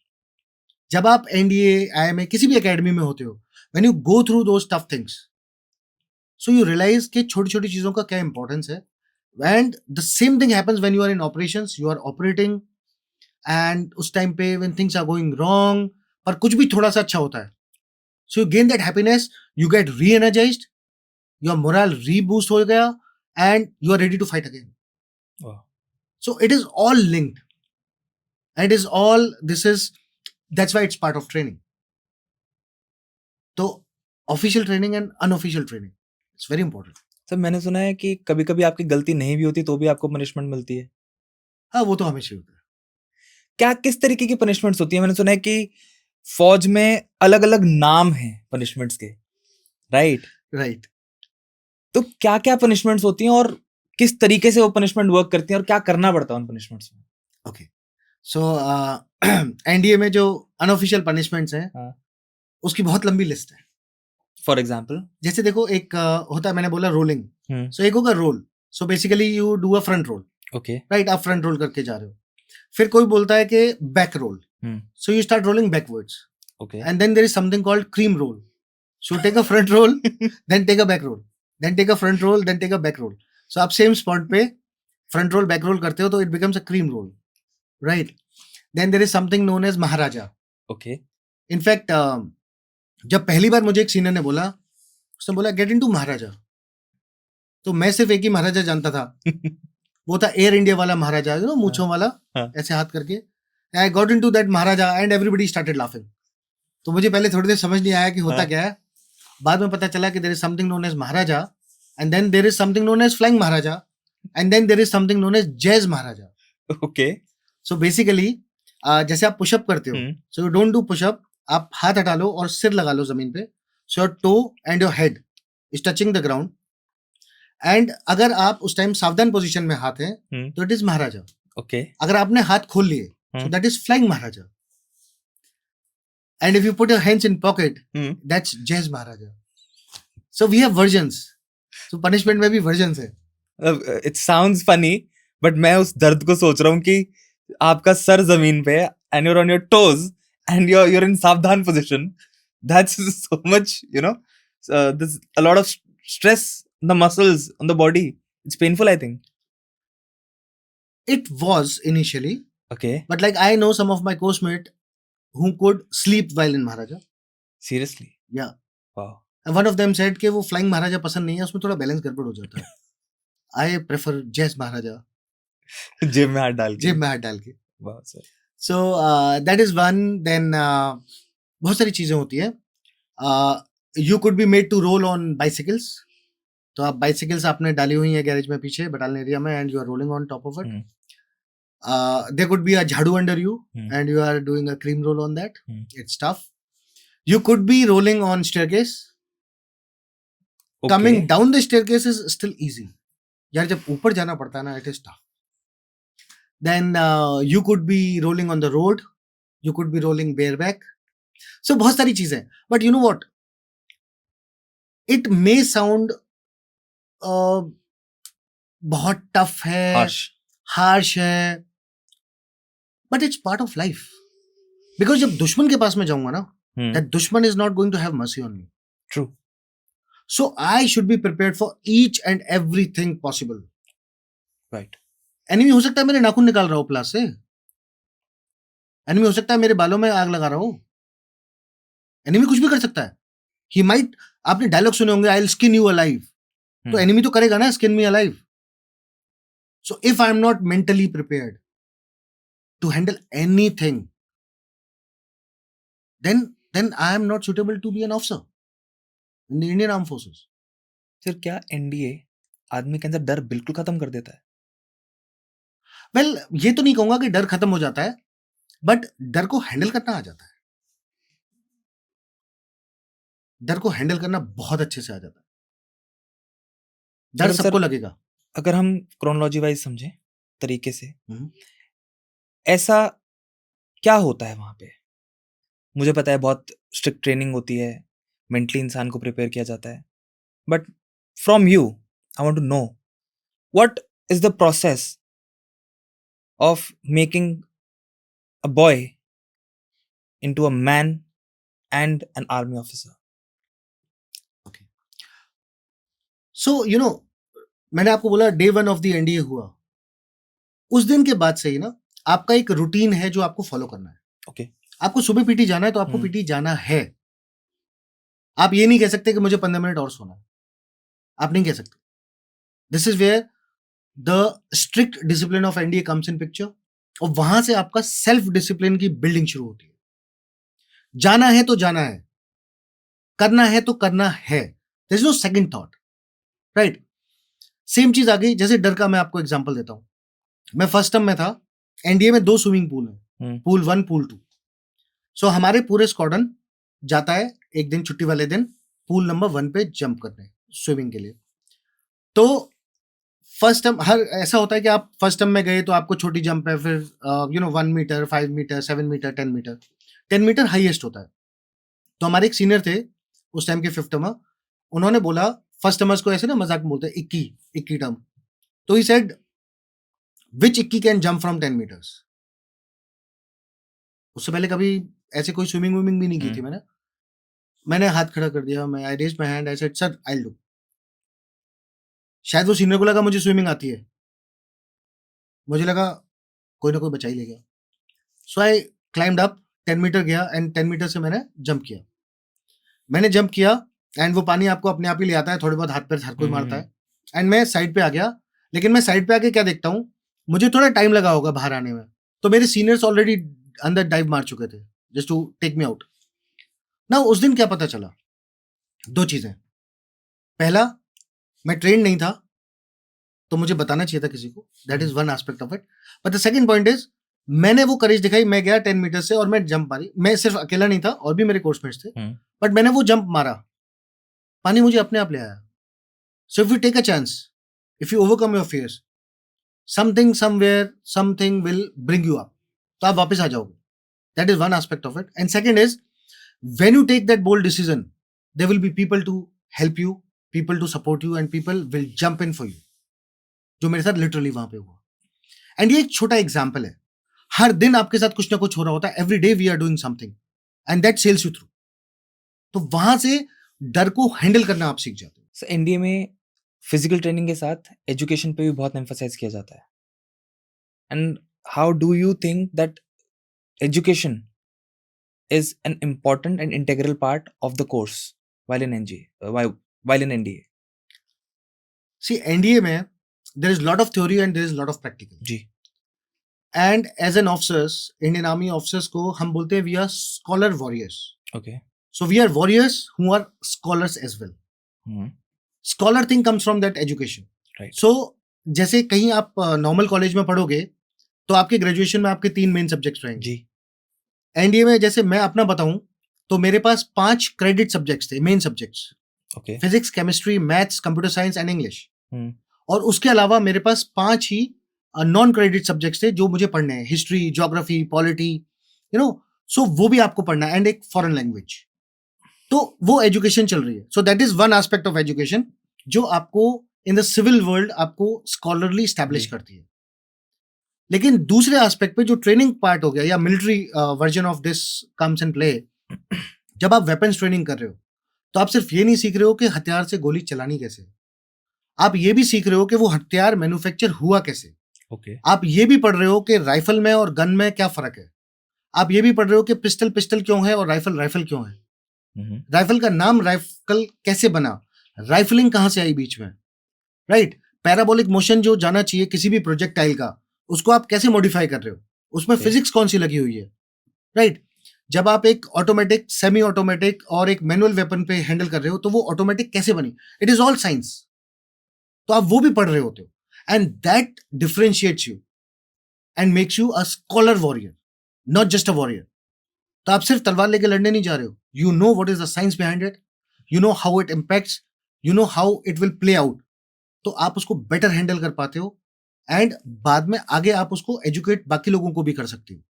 जब आप एनडीए, IMA, किसी भी एकेडमी में होते हो, when you go through those tough things, so you realise कि छोटी छोटी चीजों का क्या इंपॉर्टेंस है। And the same thing happens when you are in operations, you are operating, and उस टाइम पे व्हेन थिंग्स आर गोइंग रॉन्ग, पर कुछ भी थोड़ा सा अच्छा होता है, so you gain that happiness, you get reenergised, your morale reboost हो गया, and you are ready to fight again. Wow. So it is all linked, and it is all, that's why it's part of training. So official training and unofficial training, it's very important. Sir मैंने सुना है कि कभी कभी आपकी गलती नहीं भी होती तो भी आपको पनिशमेंट मिलती है। हाँ, वो तो हमेशा ही होता है। क्या किस तरीके की पनिशमेंट्स होती है? मैंने सुना है कि फौज में अलग अलग नाम हैं पनिशमेंट्स के, राइट? राइट। तो क्या क्या पनिशमेंट्स होती हैं और किस तरीके से वो पनिशमेंट वर्क करती हैं और क्या करना पड़ता है उन पनिशमेंट्स में? ओके, सो एनडीए में जो अनऑफिशियल पनिशमेंट्स हैं हाँ। उसकी बहुत लंबी लिस्ट है। For example? जैसे देखो, एक होता है, मैंने बोला रोलिंग, सो एक होगा roll. So basically you do a front roll, okay. Right? आप फ्रंट रोल करके जा रहे हो। फिर कोई बोलता है कि back roll, so you start rolling backwards, okay. and then there is something called cream roll. So take a front roll, then take a back roll, then take a front roll, then take a back roll. So आप same spot पे front roll, back roll करते हो तो it becomes a cream roll, right? Then there is something known as Maharaja. Okay. In fact, जब पहली बार मुझे एक senior ने बोला, उसने बोला गेट इनटू महाराजा, तो मैं सिर्फ एक ही महाराजा जानता था, वो था एयर इंडिया वाला महाराजा, यू नो, मूंछों वाला, ऐसे हाथ करके. I got into that Maharaja and everybody started laughing. तो मुझे पहले थोड़ी देर समझ नहीं आया कि होता क्या है. बाद में पता चला कि there is something known as Maharaja, and then there is something known as flying Maharaja, and then there is something known as jazz Maharaja. Okay. So basically जैसे आप पुशअप करते हो, so you don't do pushup, आप हाथ हटा लो और सिर लगा लो जमीन पे. So your toe and your head is touching the ground, and अगर आप उस टाइम सावधान पोजीशन में हाथ है तो इट इज महाराजा. ओके। अगर आपने हाथ खोल लिए so that is flying maharaja, and if you put your hands in pocket, that's jazz maharaja. So we have versions, so punishment में भी versions है. It sounds funny, but मैं उस दर्द को सोच रहा हूँ कि आपका सर जमीन पे and you're on your toes and you're in सावधान position. That's so much, you know, there's a lot of stress on the muscles, on the body. It's painful, I think. It was initially, Okay. but like I know some of my coursemate who could sleep while in Maharaja. Seriously? Yeah. Wow. And one of them said कि वो flying Maharaja पसंद नहीं है, उसमें थोड़ा balance गड़बड़ हो जाता है. I prefer jazz Maharaja. जेब में हाथ डाल के. जेब में हाथ डाल के. Wow, sir. So that is one. Then बहुत सारी चीजें होती है. You could be made to roll on bicycles. तो आप bicycles आपने डाली हुई है गैरेज में पीछे बटालियन एरिया में, and you are rolling on top of it. There could be a jhadu under you, and you are doing a cream roll on that. It's tough. You could be rolling on staircase. Okay. Coming down the staircase is still easy. यार जब ऊपर जाना पड़ता है ना, it is tough. Then you could be rolling on the road. You could be rolling bareback. So बहुत सारी चीजें. But you know what? It may sound बहुत tough है, harsh है, but it's part of life. Because जब दुश्मन के पास में जाऊंगा ना, that दुश्मन is not going to have mercy on me. True. So I should be prepared for each and everything possible. Right. Enemy हो सकता है मेरे नाखून निकाल रहा हो प्लास से. Enemy हो सकता है मेरे बालों में आग लगा रहा हो. Enemy कुछ भी कर सकता है. He might, आपने डायलॉग सुने होंगे, I'll skin you alive. तो enemy तो करेगा ना, skin me alive. So if I'm not mentally prepared to handle anything, then I am not suitable to be an officer in the Indian Armed Forces. फिर क्या NDA आदमी के अंदर डर बिल्कुल खत्म कर देता है? Well, ये तो नहीं कहूंगा कि डर खत्म हो जाता है, बट डर को हैंडल करना आ जाता है. डर को हैंडल करना बहुत अच्छे से आ जाता है. डर सबको लगेगा. अगर हम क्रोनोलॉजी वाइज समझें तरीके से, ऐसा क्या होता है वहां पे? मुझे पता है बहुत स्ट्रिक्ट ट्रेनिंग होती है, मेंटली इंसान को प्रिपेयर किया जाता है, but from you I want to know what is the process of making a boy into a man and an army officer. Okay, so you know, मैंने आपको बोला डे 1 ऑफ द एनडीए हुआ, उस दिन के बाद से ही ना आपका एक रूटीन है जो आपको फॉलो करना है. ओके. आपको सुबह पीटी जाना है तो आपको पीटी जाना है. आप ये नहीं कह सकते कि मुझे 15 मिनट और सोना है. आप नहीं कह सकते. This is where the strict discipline of NDA comes in picture, और वहां से आपका सेल्फ डिसिप्लिन की बिल्डिंग शुरू होती है. जाना है तो जाना है, करना है तो करना है. There is no second thought, right? Same चीज आ गई. जैसे डर का मैं आपको एग्जांपल देता हूं. मैं फर्स्ट टर्म में था, एनडीए में 2 स्विमिंग पूल हैं, पूल 1 पूल 2. सो हमारे पूरे स्क्वाड्रन जाता है एक दिन छुट्टी वाले दिन पूल नंबर 1 पे जंप करने स्विमिंग के लिए। तो फर्स्ट टर्म हर ऐसा होता है कि आप फर्स्ट टर्म में गए तो आपको छोटी जंप है, फिर 1 metre, 5 metre, 7 metre, 10 metre, 10 metre highest होता है। तो हमारे एक सीनियर थे उस टाइम के 5th टर्मर, उन्होंने बोला फर्स्ट टर्मर्स को ऐसे ना मजाक में बोलते हैं 21 टर्म, तो he said which 21 can jump from 10 metres. उससे पहले कभी ऐसे कोई स्विमिंग भी नहीं की थी मैंने हाथ खड़ा कर दिया, मैं I raised my hand, I said sir I will do. शायद वो सीनियर को लगा मुझे स्विमिंग आती है, मुझे लगा कोई ना कोई बचा ही लेगा। सो आई क्लाइम्ड अप, 10 मीटर गया एंड 10 मीटर से मैंने जंप किया एंड वो पानी आपको अपने आप ही ले आता है, थोड़े बहुत हाथ पैर हर कोई मारता है एंड मैं साइड पे आ गया। लेकिन मैं साइड पे आके क्या देखता हूँ, मुझे थोड़ा टाइम लगा होगा बाहर आने में, तो मेरे सीनियर्स ऑलरेडी अंदर डाइव मार चुके थे just to take me out. ना उस दिन क्या पता चला, 2 चीजें। पहला, मैं ट्रेन नहीं था तो मुझे बताना चाहिए था किसी को, that is one aspect of it. But the second point is मैंने वो करेज दिखाई, मैं गया 10 मीटर से और मैं जंप मारी। मैं सिर्फ अकेला नहीं था और भी मेरे कोर्समेट्स थे, बट मैंने वो जंप मारा, पानी मुझे अपने आप ले आया। So if you take a chance, if you overcome your fears, something somewhere something will bring you up, तो आप वापस आ जाओगे। That is one aspect of it. And second is when you take that bold decision, there will be people to help you, people to support you and people will jump in for you, जो मेरे साथ literally वहां पे हुआ। And ये एक छोटा example है, हर दिन आपके साथ कुछ ना कुछ हो रहा होता है, every day we are doing something and that sails you through. तो वहां से डर को हैंडल करना आप सीख जाते हो। सर एनडीए में फिजिकल ट्रेनिंग के साथ एजुकेशन पे भी बहुत एम्फसाइज किया जाता है, and how do you think that education is an important and integral part of the course while in NDA? See, NDA में there is lot of theory and there is lot of practical. जी. And as an officers, Indian Army officers को हम बोलते हैं we are scholar warriors. Okay. So we are warriors who are scholars as well. Scholar thing comes from that education. Right. So जैसे कहीं आप normal college में पढ़ोगे तो आपके ग्रेजुएशन में आपके 3 मेन सब्जेक्ट्स रहेंगे। जी. एनडीए में जैसे मैं अपना बताऊं तो मेरे पास 5 क्रेडिट सब्जेक्ट्स थे, main subjects. Okay. Physics, chemistry, maths, computer science and English. और उसके अलावा मेरे पास 5 ही नॉन क्रेडिट सब्जेक्ट्स थे जो मुझे पढ़ने हैं, हिस्ट्री, ज्योग्राफी, पॉलिटी, सो वो भी आपको पढ़ना है एंड एक फॉरेन लैंग्वेज। तो वो एजुकेशन चल रही है। सो that is one aspect of education जो आपको इन द सिविल वर्ल्ड आपको स्कॉलरली स्टैब्लिश करती है। लेकिन दूसरे एस्पेक्ट पे जो ट्रेनिंग पार्ट हो गया या military version of this comes in play, जब आप वेपन्स ट्रेनिंग कर रहे हो तो आप सिर्फ ये नहीं सीख रहे हो कि हथियार से गोली चलानी कैसे, आप ये भी सीख रहे हो कि वो हथियार मैन्युफैक्चर हुआ कैसे। Okay. आप ये भी पढ़ रहे हो कि राइफल में और गन में क्या फर्क है। आप ये भी पढ़ रहे हो कि पिस्टल क्यों है और राइफल क्यों है। राइफल का नाम राइफल कैसे बना, राइफलिंग कहां से आई बीच में, राइट। पैराबोलिक मोशन जो जाना चाहिए किसी भी प्रोजेक्टाइल का, उसको आप कैसे मॉडिफाई कर रहे हो, उसमें फिजिक्स कौन सी लगी हुई है, राइट। जब आप एक ऑटोमेटिक, सेमी ऑटोमेटिक और एक मैनुअल वेपन पे हैंडल कर रहे हो तो वो ऑटोमेटिक कैसे बनी, इट इज ऑल साइंस। तो आप वो भी पढ़ रहे होते हो and that differentiates you and makes you a scholar warrior, not just a warrior. तो आप सिर्फ तलवार लेके लड़ने नहीं जा रहे हो, you know what is the science behind it, you know how it impacts, you know how it will play out. तो आप उसको बेटर हैंडल कर पाते हो एंड बाद में आगे आप उसको एजुकेट बाकी लोगों को भी कर सकते हो।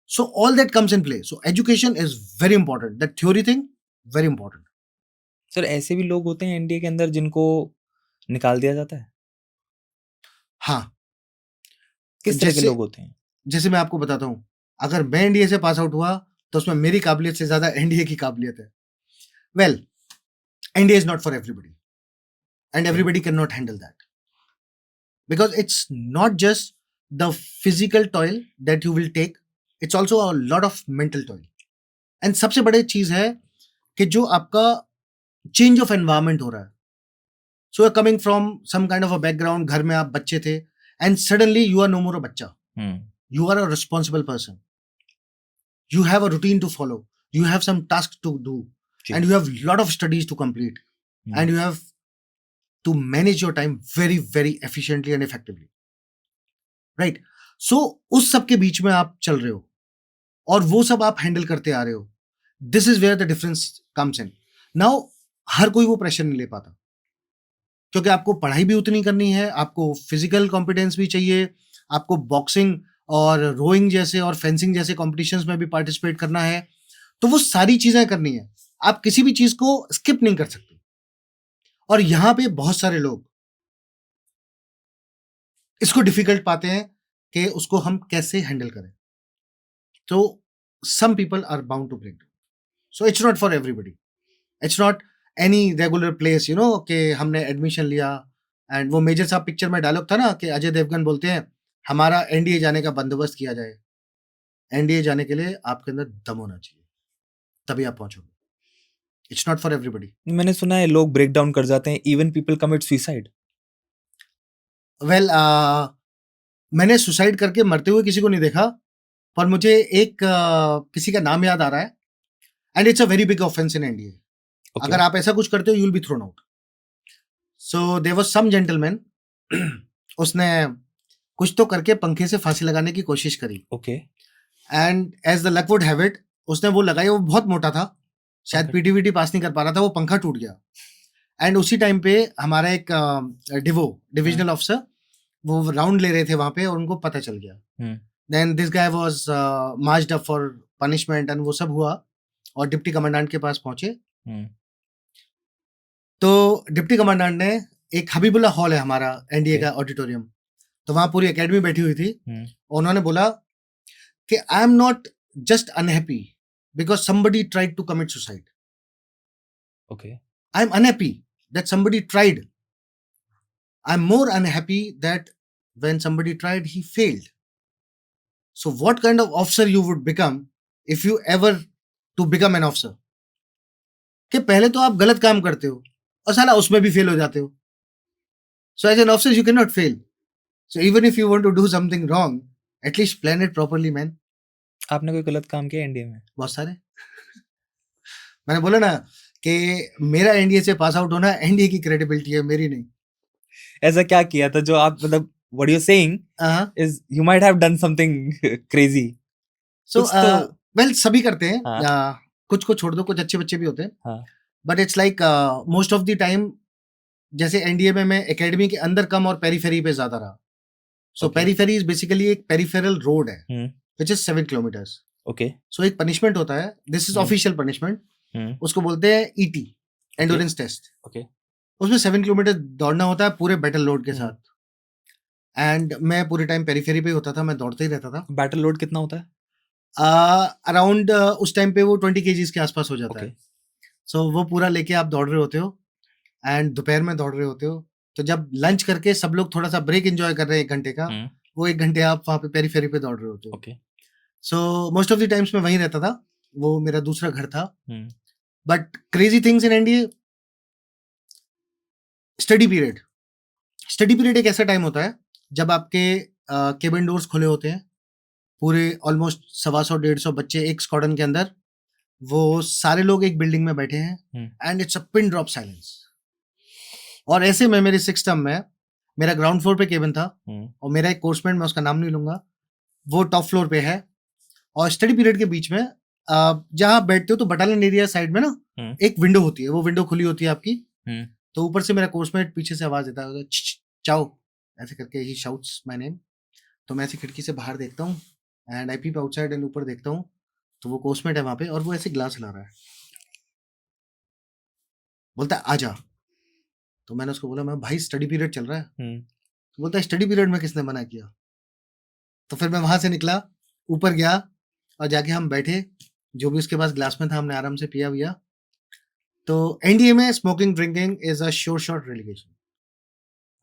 So all that comes in play. So education is very important, that theory thing very important. Sir ऐसे भी लोग होते हैं एनडीए के अंदर जिनको निकाल दिया जाता है? हाँ। किस तरह के लोग होते हैं? जैसे मैं आपको बताता हूँ, अगर मैं एनडीए से पास आउट हुआ तो उसमें मेरी काबिलियत से ज्यादा एनडीए की काबिलियत है। Well, NDA is not for everybody and everybody cannot handle that, because it's not just the physical toil that you will take, it's also a lot of mental toil. And सबसे बड़ी चीज है कि जो आपका change of environment हो रहा है, so you're coming from some kind of a background, घर में आप बच्चे थे and suddenly you are no more a बच्चा, you are a responsible person, you have a routine to follow, you have some tasks to do, and you have lot of studies to complete, and you have to manage your time very very efficiently and effectively, right? So उस सब के बीच में आप चल रहे हो और वो सब आप हैंडल करते आ रहे हो. This is where the difference comes in. Now हर कोई वो प्रेशर नहीं ले पाता, क्योंकि आपको पढ़ाई भी उतनी करनी है, आपको फिजिकल कॉम्पिटेंस भी चाहिए, आपको बॉक्सिंग और रोइंग जैसे और फेंसिंग जैसे कॉम्पिटिशन्स में भी पार्टिसिपेट करना है. तो वो सारी चीजें करनी है, आप किसी भी चीज को स्किप नहीं कर सकते. और यहां पे बहुत सारे लोग इसको डिफिकल्ट पाते हैं कि उसको हम कैसे हैंडल करें. तो some people are bound to break down. So it's not for everybody. It's not any regular place, you know, कि हमने एडमिशन लिया एंड वो मेजर साहब पिक्चर में डायलॉग था ना कि अजय देवगन बोलते हैं हमारा एनडीए जाने का बंदोबस्त किया जाए. एनडीए जाने के लिए आपके अंदर दम होना चाहिए, तभी आप पहुंचोगे. It's not for everybody. मैंने सुना है लोग ब्रेक डाउन कर जाते हैं, even people commit suicide. Well मैंने सुसाइड करके मरते हुए किसी को नहीं देखा, पर मुझे एक किसी का नाम याद आ रहा है. And it's a very big offence in NDA. अगर आप ऐसा कुछ करते हो you will be thrown out. So there was some gentleman, उसने कुछ तो करके पंखे से फांसी लगाने की कोशिश करी. Okay. And as the luck would have it, उसने वो लगाई, वो बहुत मोटा था, शायद Okay. पीटीवीटी पास नहीं कर पा रहा था, वो पंखा टूट गया. एंड उसी टाइम पे हमारा एक डिविजनल ऑफिसर वो राउंड ले रहे थे वहां पे और उनको पता चल गया. Then this guy was marched up for punishment and वो सब हुआ और डिप्टी कमांडेंट के पास पहुंचे. तो डिप्टी कमांडेंट ने, एक हबीबुल्ला हॉल है हमारा एनडीए का ऑडिटोरियम, तो वहां पूरी एकेडमी बैठी हुई थी. और उन्होंने बोला कि I am not just unhappy because somebody tried to commit suicide. Okay. I am unhappy that somebody tried. I'm more unhappy that when somebody tried, he failed. So what kind of officer you would become if you ever to become an officer? कि पहले तो आप गलत काम करते हो और साला उसमें भी फेल हो जाते हो. So as an officer you cannot fail. So even if you want to do something wrong, at least plan it properly, man. आपने कोई गलत काम किया इंडिया में? बहुत सारे. मैंने बोला ना कि मेरा एनडीए से पास आउट होना एनडीए की क्रेडिबिलिटी है, मेरी नहीं. ऐसा क्या किया था जो आप, मतलब what you're saying is you might have done something crazy. सो कुछ तो- वेल सभी करते हैं. हाँ. कुछ को छोड़ दो, कुछ अच्छे बच्चे भी होते हैं. हाँ. But it's like most of the time, जैसे एनडीए में मैं एकेडमी के अंदर कम और पेरीफेरी पे ज्यादा रहा. So Okay. Periphery is basically एक पेरीफेरल रोड है hmm. Which is 7 kilometers. Okay. So एक पनिशमेंट होता है, this is hmm. Official punishment, hmm. उसको बोलते हैं ईटी, एंडोरेंस टेस्ट. ओके. उसमें 7 किलोमीटर दौड़ना होता है पूरे बैटल लोड के हम्म. साथ. एंड मैं पूरे टाइम पेरीफेरी पे ही होता था, मैं दौड़ते ही रहता था. बैटल लोड कितना होता है? अराउंड उस टाइम पे वो 20 केजीज के आसपास हो जाता ओके. है. सो वो पूरा लेके आप दौड़ रहे होते हो एंड दोपहर में दौड़ रहे होते हो. तो जब लंच करके सब लोग थोड़ा सा ब्रेक एंजॉय कर रहे हैं 1 घंटे का, हम्म. वो 1 घंटे आप वहाँ पे पेरीफेरी पे दौड़ रहे होते हो. Okay. So most of the times मैं वहीं रहता था, वो मेरा दूसरा घर था. Hmm. But crazy things in NDA, study period. Study period एक ऐसा टाइम होता है जब आपके केबिन डोर्स खुले होते हैं, पूरे ऑलमोस्ट 125-150 बच्चे एक स्क्वाड्रन के अंदर, वो सारे लोग एक बिल्डिंग में बैठे हैं and it's a pin drop silence. और ऐसे में मेरे 6th टर्म में मेरा ग्राउंड फ्लोर पे केबिन था और मेरा एक कोर्समेट, मैं उसका नाम नहीं लूंगा, वो टॉप फ्लोर पे है. और स्टडी पीरियड के बीच में जहाँ आप बैठते हो तो बटालियन एरिया साइड में ना एक विंडो होती है, वो विंडो खुली होती है आपकी. तो ऊपर से मेरा कोर्समेट पीछे से आवाज देता है, चाओ, ऐसे करके ही शाउट्स माय नेम. तो मैं ऐसे खिड़की से बाहर देखता हूँ and I peep outside and ऊपर देखता हूँ तो वो कोर्समेट है वहां पे और वो ऐसे ग्लास हिला रहा है, बोलता है आजा. तो मैंने उसको बोला, मैं भाई स्टडी पीरियड चल रहा है. तो बोलता है स्टडी पीरियड में किसने मना किया. तो फिर मैं वहां से निकला, ऊपर गया और जाके हम बैठे, जो भी उसके पास ग्लास में था हमने आराम से पिया विया. तो एनडीए में smoking drinking is a sure shot relegation.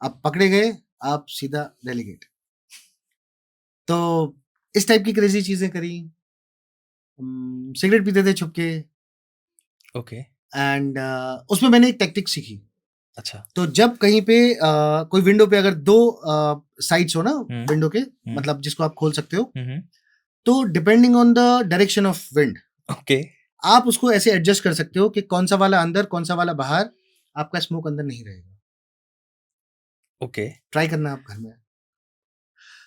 आप पकड़े गए, आप सीधा रेलिगेट. तो इस टाइप की क्रेजी चीजें करी. सिगरेट पीते थे छुप के. ओके. एंड उसमें मैंने एक टेक्टिक सीखी. अच्छा. तो जब कहीं पे कोई विंडो पे अगर 2 साइड्स हो ना विंडो के, मतलब जिसको आप खोल सकते हो, तो depending on the direction of wind, okay, आप उसको ऐसे एडजस्ट कर सकते हो कि कौन सा वाला अंदर, कौन सा वाला बाहर, आपका स्मोक अंदर नहीं रहेगा. ओके. ट्राई करना आप घर में.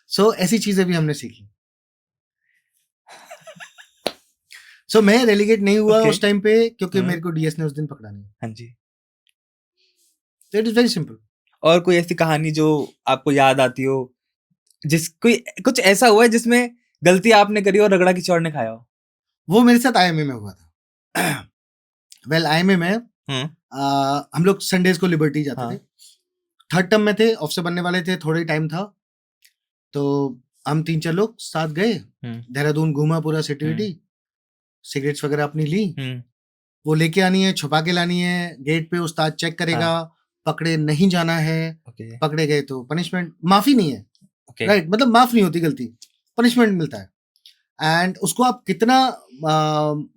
सो ऐसी चीजें भी हमने सीखी. सो मैं रेलीगेट नहीं हुआ Okay. उस टाइम पे क्योंकि हाँ। मेरे को डीएस ने उस दिन पकड़ा नहीं. हाँ जी. So it is very simple. और कोई ऐसी कहानी जो आपको याद आती हो, कोई कुछ ऐसा हुआ है जिसमें गलती आपने करी और रगड़ा किसी और ने खाया हो? वो मेरे साथ आईएमए में हुआ था. वेल आईएमए में हम लोग संडेज को लिबर्टी जाते हाँ. थे. थर्ड टर्म में थे, ऑफिसर बनने वाले थे, थोड़ा ही टाइम था, तो हम 3-4 लोग साथ गए. देहरादून घूमा पूरा सिटी विटी, सिगरेट्स वगैरह अपनी ली. वो लेके आनी है, छुपा के लानी है. गेट पे उस्ताद चेक करेगा, पकड़े नहीं जाना है. Okay. पकड़े गए तो पनिशमेंट, माफी नहीं है. Okay. राइट, मतलब माफ नहीं होती गलती, पनिशमेंट मिलता है. एंड उसको आप कितना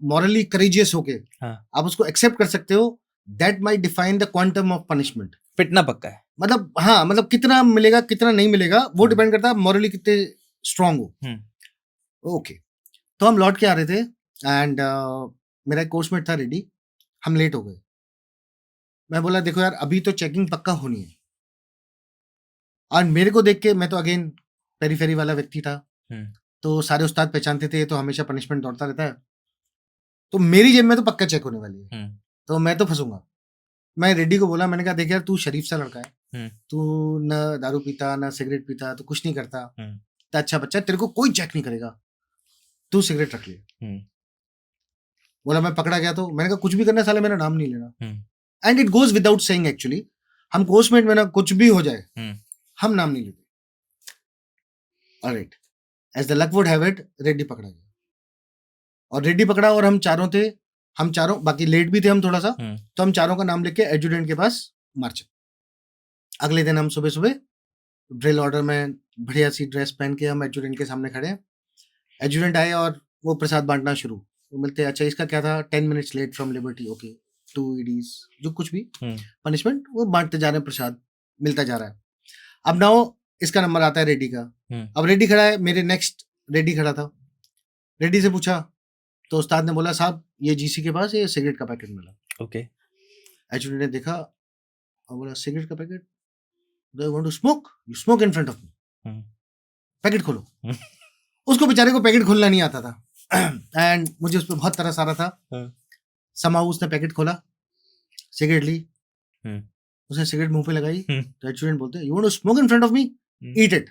मॉरली करेजियस होके आप उसको एक्सेप्ट कर सकते हो, that might define the quantum of punishment. पिटना पक्का है. मतलब हाँ, मतलब कितना मिलेगा कितना नहीं मिलेगा वो डिपेंड करता है मॉरली कितने स्ट्रांग हो. ओके, तो हम लौट के आ रहे थे एंड मेरा एक कोर्समेट था रेडी. हम लेट हो गए. मैं बोला देखो यार अभी तो चेकिंग पक्का होनी है. और मेरे को देख के, मैं तो अगेन पेरीफेरी वाला व्यक्ति था, तो सारे उस्ताद पहचानते थे, तो हमेशा पनिशमेंट दौड़ता रहता है. तो मेरी जेब में तो पक्का चेक होने वाली है, तो मैं तो फंसूंगा. मैं रेड्डी को बोला, मैंने कहा देख यार तू शरीफ सा लड़का है, तू न दारू पीता न सिगरेट पीता, तो कुछ नहीं करता, तो अच्छा बच्चा, तेरे को कोई चेक नहीं करेगा, तू सिगरेट रख ले. बोला मैं पकड़ा गया तो मैंने कहा कुछ भी करना साले मेरा नाम नहीं लेना. And it goes without saying actually, हम कोर्समेट में ना कुछ भी हो जाए हम नाम नहीं लेते. Alright, as the luck would have it Reddy पकड़ा गया. और रेड्डी पकड़ा और हम चारों थे, हम चारों, बाकी लेट भी थे हम थोड़ा सा, तो हम चारों का नाम लेके एडजुटेंट के पास मार्च. अगले दिन हम सुबह सुबह ड्रिल ऑर्डर में बढ़िया सी ड्रेस पहन के हम एडजुटेंट के सामने खड़े हैं. एडजुटेंट आए और वो प्रसाद बांटना शुरू. वो मिलते, अच्छा इसका क्या था, 10 minutes late from liberty, okay 2 EDs, जो कुछ भी पनिशमेंट, वो बांटते जा रहे हैं, प्रसाद मिलता जा रहा है. अब नाउ इसका नंबर आता है रेड्डी का. अब रेड्डी खड़ा है, मेरे नेक्स्ट रेड्डी खड़ा था. रेड्डी से पूछा तो उस्ताद ने बोला साहब ये जीसी के पास ये सिगरेट का पैकेट मिला. ओके. एडजुटेंट ने देखा और बोला सिगरेट का packet, do you want to smoke, you smoke in front of me, packet खोलो. उसको बेचारे को पैकेट खोलना नहीं आता था एंड मुझे उस पर बहुत तरस आ रहा था. समाउ उसने पैकेट खोला, सिगरेट ली, उसने सिगरेट मुंह पे लगाई, तो एडजुटेंट बोलते you want to smoke in front of me, eat it.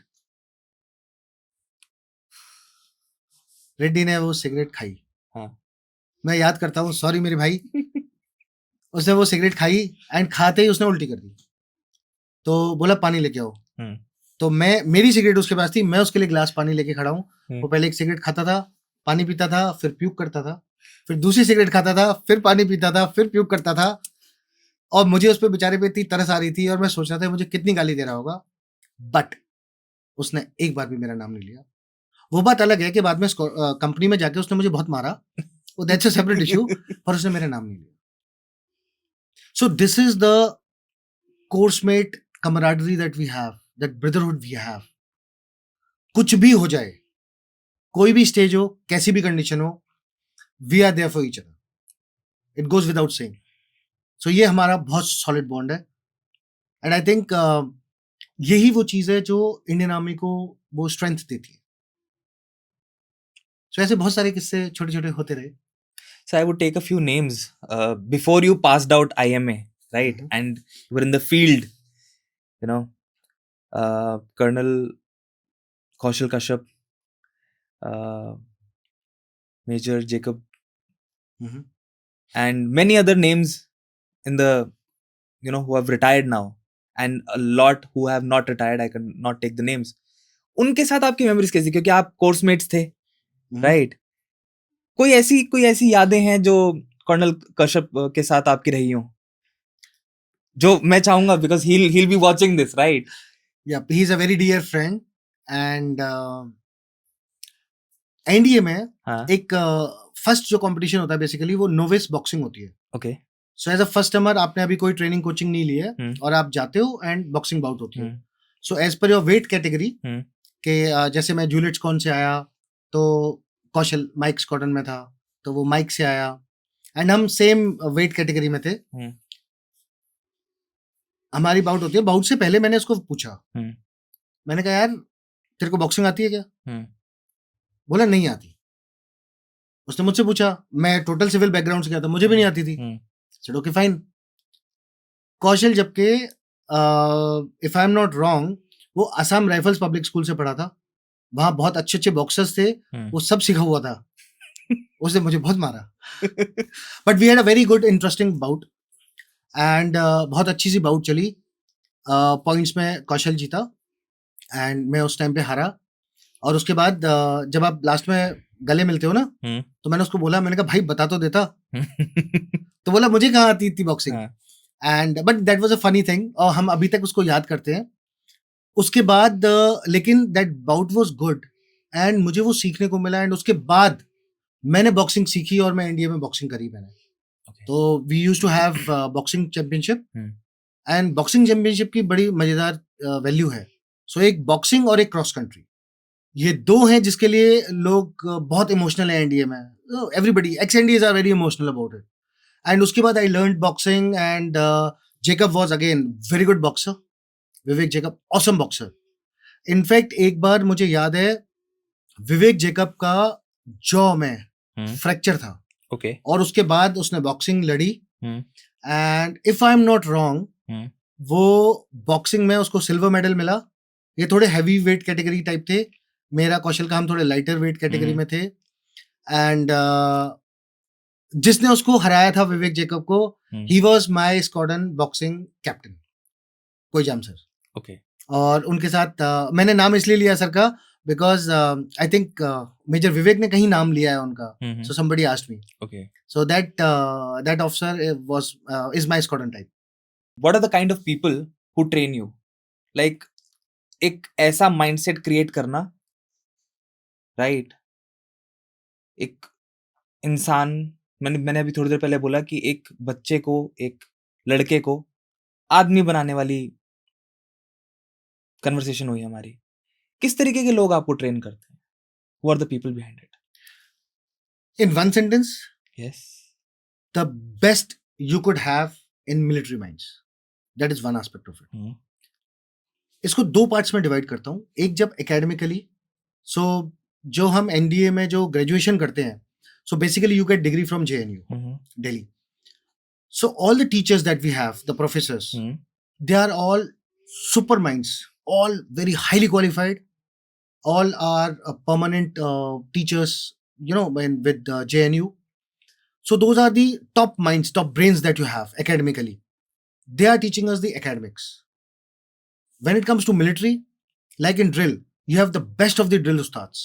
Reddy ने वो सिगरेट खाई. मैं याद करता हूँ, सॉरी मेरे भाई, उसने वो सिगरेट खाई एंड खाते ही उसने उल्टी कर दी. तो बोला पानी लेके आओ. तो मेरी सिगरेट उसके पास थी, मैं उसके लिए गिलास पानी लेके खड़ा हूँ. वो पहले एक सिगरेट खाता था, पानी पीता था, फिर प्यूक करता था, फिर दूसरी सिगरेट खाता था, फिर पानी पीता था, फिर प्यूक करता था. और मुझे उस पर बेचारे पे इतनी तरस आ रही थी और मैं सोच रहा था मुझे कितनी गाली दे रहा होगा, बट उसने एक बार भी मेरा नाम नहीं लिया. वो बात अलग है कि बाद में कंपनी में जाके उसने मुझे बहुत मारा, वो दैट्स अ सेपरेट इशू, पर उसने मेरा नाम नहीं लिया. So this is the coursemate camaraderie that we have, that brotherhood we have. कुछ भी हो जाए, कोई भी स्टेज हो, कैसी भी कंडीशन हो, we are there for each other. It goes without saying. So ये हमारा बहुत सॉलिड बॉन्ड है. एंड आई थिंक यही वो चीज है जो इंडियन आर्मी को वो स्ट्रेंथ देती है. So ऐसे बहुत सारे किस्से छोटे छोटे होते रहे. So I would take a few names. Before you passed out IMA, right? And you were in the field, you know, Colonel Kaushal Kashyap, Major Jacob, and many other names in the, you know, who have retired now, and a lot who have not retired. I can not take the names. उनके साथ आपकी memories कैसी, क्योंकि आप coursemates थे, right? कोई ऐसी यादें हैं जो कर्नल कश्यप के साथ आपकी रही हो, जो मैं चाहूंगा, because he'll be watching this, right? Yeah, he is a very dear friend. And NDA में एक फर्स्ट जो कंपटीशन होता है बेसिकली वो नोविस बॉक्सिंग होती है. Okay. So as a first timer आपने अभी कोई ट्रेनिंग कोचिंग नहीं ली है और आप जाते हो एंड बॉक्सिंग बाउट होती है. So as per your weight category, के जैसे मैं जूलियट्स कॉन से आया तो कौशल माइक स्कॉटन में था, तो वो माइक से आया एंड हम सेम वेट कैटेगरी में थे. हमारी बाउट होती है. बाउट से पहले मैंने उसको पूछा, मैंने कहा यार तेरे को बॉक्सिंग आती है क्या? बोला नहीं आती. उसने मुझसे पूछा, मैं टोटल सिविल बैकग्राउंड से गया था, मुझे भी नहीं आती थी। Said okay fine. कौशल जबकि if I am not wrong वो असम राइफल्स पब्लिक स्कूल से पढ़ा था, वहां बहुत अच्छे अच्छे बॉक्सर्स थे, वो सब सीखा हुआ था। उसने मुझे बहुत मारा, but we had a very good interesting bout and बहुत अच्छी सी बाउट चली। पॉइंट्स में कौशल जीता एंड मैं उस टाइम पे हारा। और उसके बाद जब आप लास्ट में गले मिलते हो ना, तो मैंने उसको बोला, मैंने कहा भाई बता तो देता। तो बोला मुझे कहाँ आती थी boxing. And but that was a funny thing, और हम अभी तक उसको याद करते हैं। उसके बाद लेकिन that bout was good and मुझे वो सीखने को मिला। एंड उसके बाद मैंने बॉक्सिंग सीखी और मैं इंडिया में बॉक्सिंग करी मैंने। तो we used to have boxing championship, and boxing championship की बड़ी मजेदार वैल्यू है। सो एक बॉक्सिंग और एक क्रॉस कंट्री, ये दो हैं जिसके लिए लोग बहुत इमोशनल है इंडिया में। Everybody ex Indians are very emotional about it. And उसके बाद I learn boxing and Jacob was again very good boxer. Vivek Jacob awesome boxer. In fact एक बार मुझे याद है विवेक जेकब का जॉ में फ्रैक्चर था, ओके, और उसके बाद उसने बॉक्सिंग लड़ी। And if I am not wrong वो बॉक्सिंग में उसको सिल्वर मेडल मिला। ये थोड़े हैवी वेट कैटेगरी टाइप थे, मेरा कौशल का हम थोड़े लाइटर वेट कैटेगरी में थे। एंड जिसने उसको हराया था विवेक जेकब को, he was my squadron boxing captain, Koijam sir. Okay, और उनके साथ मैंने नाम इसलिए लिया सर का because I think major Vivek ने कहीं नाम लिया है उनका, so somebody asked me. Okay. So that officer was is my squadron type. What are the kind of people who train you? Like एक ऐसा mindset create करना, right? एक इंसान, मैंने अभी थोड़ी देर पहले बोला कि एक बच्चे को, एक लड़के को आदमी बनाने वाली कन्वर्सेशन हुई हमारी। किस तरीके के लोग आपको ट्रेन करते हैं? Who are the people behind it? In one sentence, Yes. the best you could have in military minds. That is one aspect of it. इसको दो पार्ट्स में डिवाइड करता हूँ। एक जब एकेडमिकली, सो जो हम एनडीए में जो ग्रेजुएशन करते हैं, so basically you get degree from JNU Delhi. So all the teachers that we have, the professors, they are all super minds, all very highly qualified, all are permanent teachers, you know, with JNU. So those are the top minds, top brains that you have academically. They are teaching us the academics. When it comes to military, like in drill, you have the best of the drill ustads.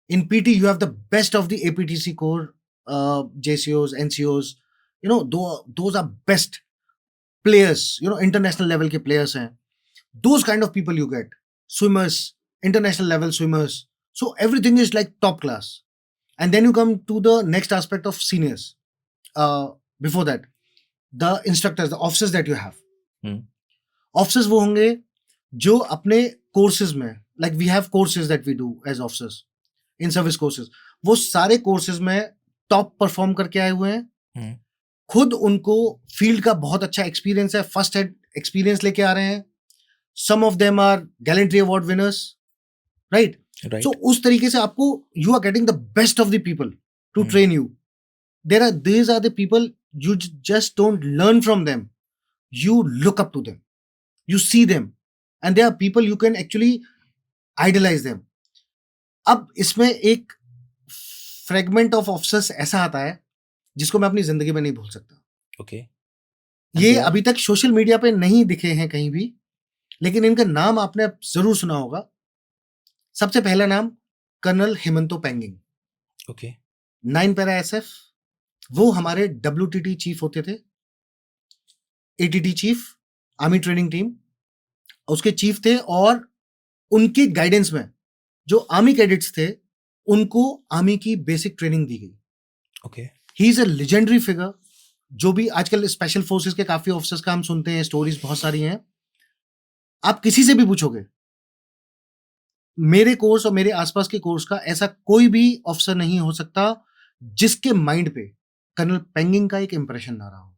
In PT, you have the best of the APTC core, JCOs, NCOs. You know, those are best players. You know, international level ke players hain. Those kind of people you get. Swimmers, international level swimmers. So everything is like top class. And then you come to the next aspect of seniors. Before that, the instructors, the officers that you have. Officers वो होंगे जो अपने courses में, like we have courses that we do as officers in service courses, वो सारे courses में top perform करके आए हुए हैं। खुद उनको field का बहुत अच्छा experience है, first hand experience लेके आ रहे हैं। Some of them are gallantry award winners, right? So उस तरीके से आपको, you are getting the best of the people to train you. These are the people you just don't learn from them. You look up to them. You see them. And there are people you can actually idolize them. अब इसमें एक fragment of officers ऐसा आता है जिसको मैं अपनी जिंदगी में नहीं भूल सकता। Okay. ये अभी तक सोशल मीडिया पे नहीं दिखे हैं कहीं भी, लेकिन इनका नाम आपने जरूर सुना होगा। सबसे पहला नाम colonel Himanta Pangin. Okay. 9 para SF, वो हमारे WTT चीफ होते थे, ATT chief, army training team, उसके चीफ थे। और उनके गाइडेंस में जो आर्मी कैडेट्स थे उनको आर्मी की बेसिक ट्रेनिंग दी गई। Okay. He is a legendary figure. जो भी आजकल स्पेशल फोर्सेस के काफी ऑफिसर्स का हम सुनते हैं, स्टोरीज बहुत सारी हैं। आप किसी से भी पूछोगे, मेरे कोर्स और मेरे आसपास के कोर्स का ऐसा कोई भी ऑफिसर नहीं हो सकता जिसके माइंड पे कर्नल पेंगिंग का एक इंप्रेशन ना रहा हो।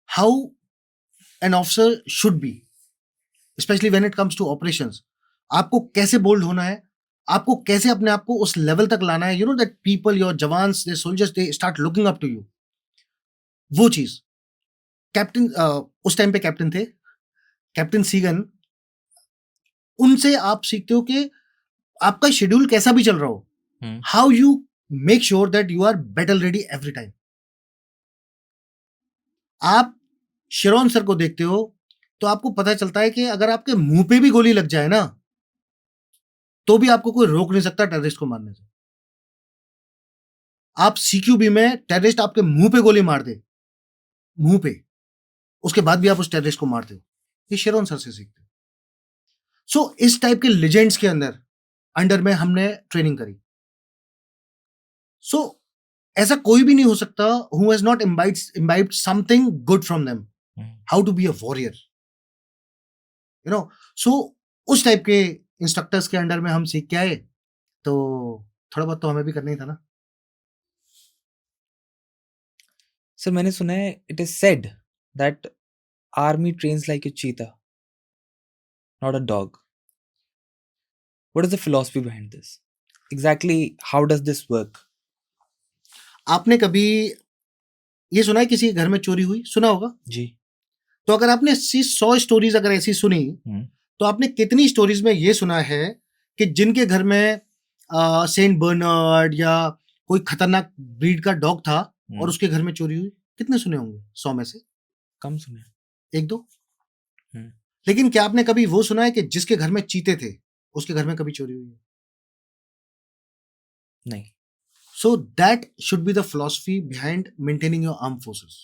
How an officer should be, specially when it comes to operations. आपको कैसे बोल्ड होना है, आपको कैसे अपने आप को उस लेवल तक लाना है, you know that people, your jawans, the soldiers, they start looking up to you. वो चीज कैप्टन, उस टाइम पे कैप्टन थे कैप्टन सीगन, उनसे आप सीखते हो कि आपका शेड्यूल कैसा भी चल रहा हो, how you make sure that you are battle ready every time. आप शेरॉन सर को देखते हो तो आपको पता चलता है कि अगर आपके मुंह पे भी गोली लग जाए ना, तो भी आपको कोई रोक नहीं सकता टेररिस्ट को मारने से। आप सीक्यूबी में टेररिस्ट आपके मुंह पे गोली मार दे, मुंह पे, उसके बाद भी आप उस टेररिस्ट को मारते हो। ये शेरॉन सर से सीखते हो। सो इस टाइप के लेजेंड्स के अंडर में हमने ट्रेनिंग करी। सो ऐसा कोई भी नहीं हो सकता who has not imbibed something good from them, how to be a warrior, you know. So उस टाइप के इंस्ट्रक्टर्स के अंडर में हम सीख के आए, तो थोड़ा बहुत तो हमें भी करना ही था ना। सर मैंने सुना है it is said that army trains like a cheetah, not a dog. What is the philosophy behind this? Exactly how does this work? आपने कभी ये सुना है किसी के घर में चोरी हुई? सुना होगा जी। तो अगर आपने 100 स्टोरीज अगर ऐसी सुनी, तो आपने कितनी स्टोरीज में ये सुना है कि जिनके घर में सेंट बर्नार्ड या कोई खतरनाक ब्रीड का डॉग था और उसके घर में चोरी हुई? कितने सुने होंगे 100 में से? कम सुने, 1-2। लेकिन क्या आपने कभी वो सुना है कि जिसके घर में चीते थे उसके घर में कभी चोरी हुई? नहीं। So that should be the philosophy behind maintaining your arm forces.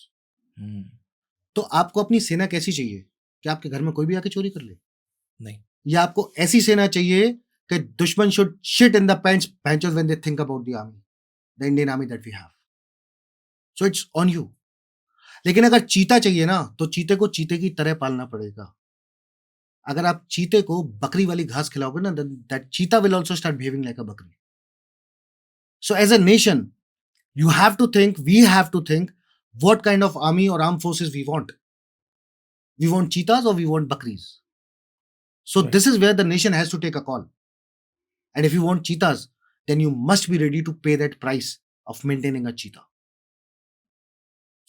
तो आपको अपनी सेना कैसी चाहिए कि आपके घर में कोई भी आके चोरी कर ले? नहीं। या आपको ऐसी सेना चाहिए कि दुश्मन should shit in the pants when they think about the army, the Indian army that we have. So it's on you. लेकिन अगर चीता चाहिए ना, तो चीते को चीते की तरह पालना पड़ेगा। अगर आप चीते को बकरी वाली घास खिलाओगे ना, that cheetah will also start behaving like a bakri. So as a nation you have to think, we have to think what kind of army or armed forces we want. We want cheetahs or we want bakris? So Right. this is where the nation has to take a call. And if you want cheetahs, then you must be ready to pay that price of maintaining a cheetah.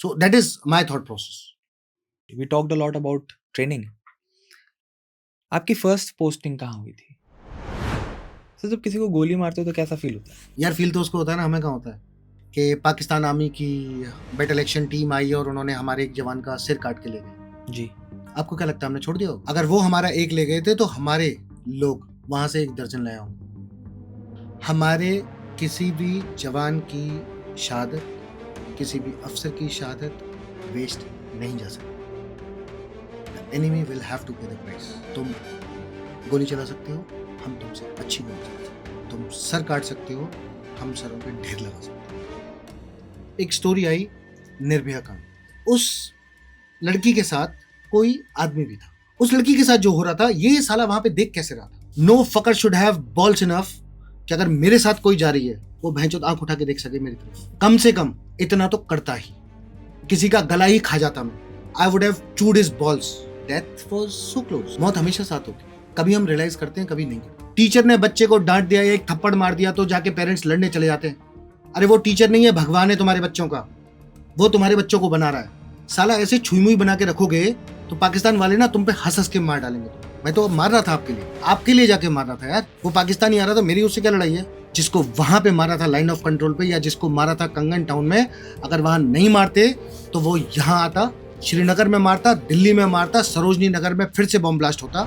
So that is my thought process. We talked a lot about training. आपकी first posting कहाँ हुई थी? Sir जब किसी को गोली मारते हो तो कैसा फील होता है? यार फील तो उसको होता है ना, हमें कहाँ होता है कि पाकिस्तान आर्मी की बैटल एक्शन टीम आई और उन्होंने हमारे एक जवान का सिर काट के ले गए जी। आपको क्या लगता है हमने छोड़ दिया होगा? अगर वो हमारा एक ले गए थे तो हमारे लोग वहां से 1 दर्जन लाया होंगे। हमारे किसी भी जवान की शहादत, किसी भी अफसर की शहादत वेस्ट नहीं जा सकती। The enemy will have to pay the price. तुम गोली चला सकते हो, हम तुमसे अच्छी गोली चला सकते हो। तुम सर काट सकते हो, हम सरों पे ढेर लगा सकते हो। एक स्टोरी आई निर्भया कांड। उस लड़की के साथ कोई आदमी भी था। उस लड़की के साथ जो हो रहा था, ये साला वहां पे देख कैसे रहा था? No fucker should have balls enough कि अगर मेरे साथ कोई जा रही है वो भैंचोद आंख उठा के देख सके मेरी तरफ। कम से कम इतना तो करता ही, किसी का गला ही खा जाता मैं। I would have chewed his balls. Death was so close. मौत हमेशा साथ होती है। कभी हम रियलाइज करते हैं, कभी नहीं करते। टीचर ने बच्चे को डांट दिया या एक थप्पड़ मार दिया तो जाके पेरेंट्स लड़ने चले जाते हैं। अरे वो टीचर नहीं है, भगवान है तुम्हारे बच्चों का, वो तुम्हारे बच्चों को बना रहा है। साला ऐसे छुई मुई बना के रखोगे तो पाकिस्तान वाले ना तुम पे हंस हंस के मार डालेंगे। मैं तो मार रहा था आपके लिए जाके मार रहा था यार। वो पाकिस्तानी आ रहा था, मेरी उससे क्या लड़ाई है? जिसको वहां पे मारा था लाइन ऑफ कंट्रोल पे, या जिसको मारा था कंगन टाउन में, अगर वहां नहीं मारते तो वो यहाँ आता, श्रीनगर में मारता, दिल्ली में मारता, सरोजनी नगर में फिर से बॉम्ब ब्लास्ट होता।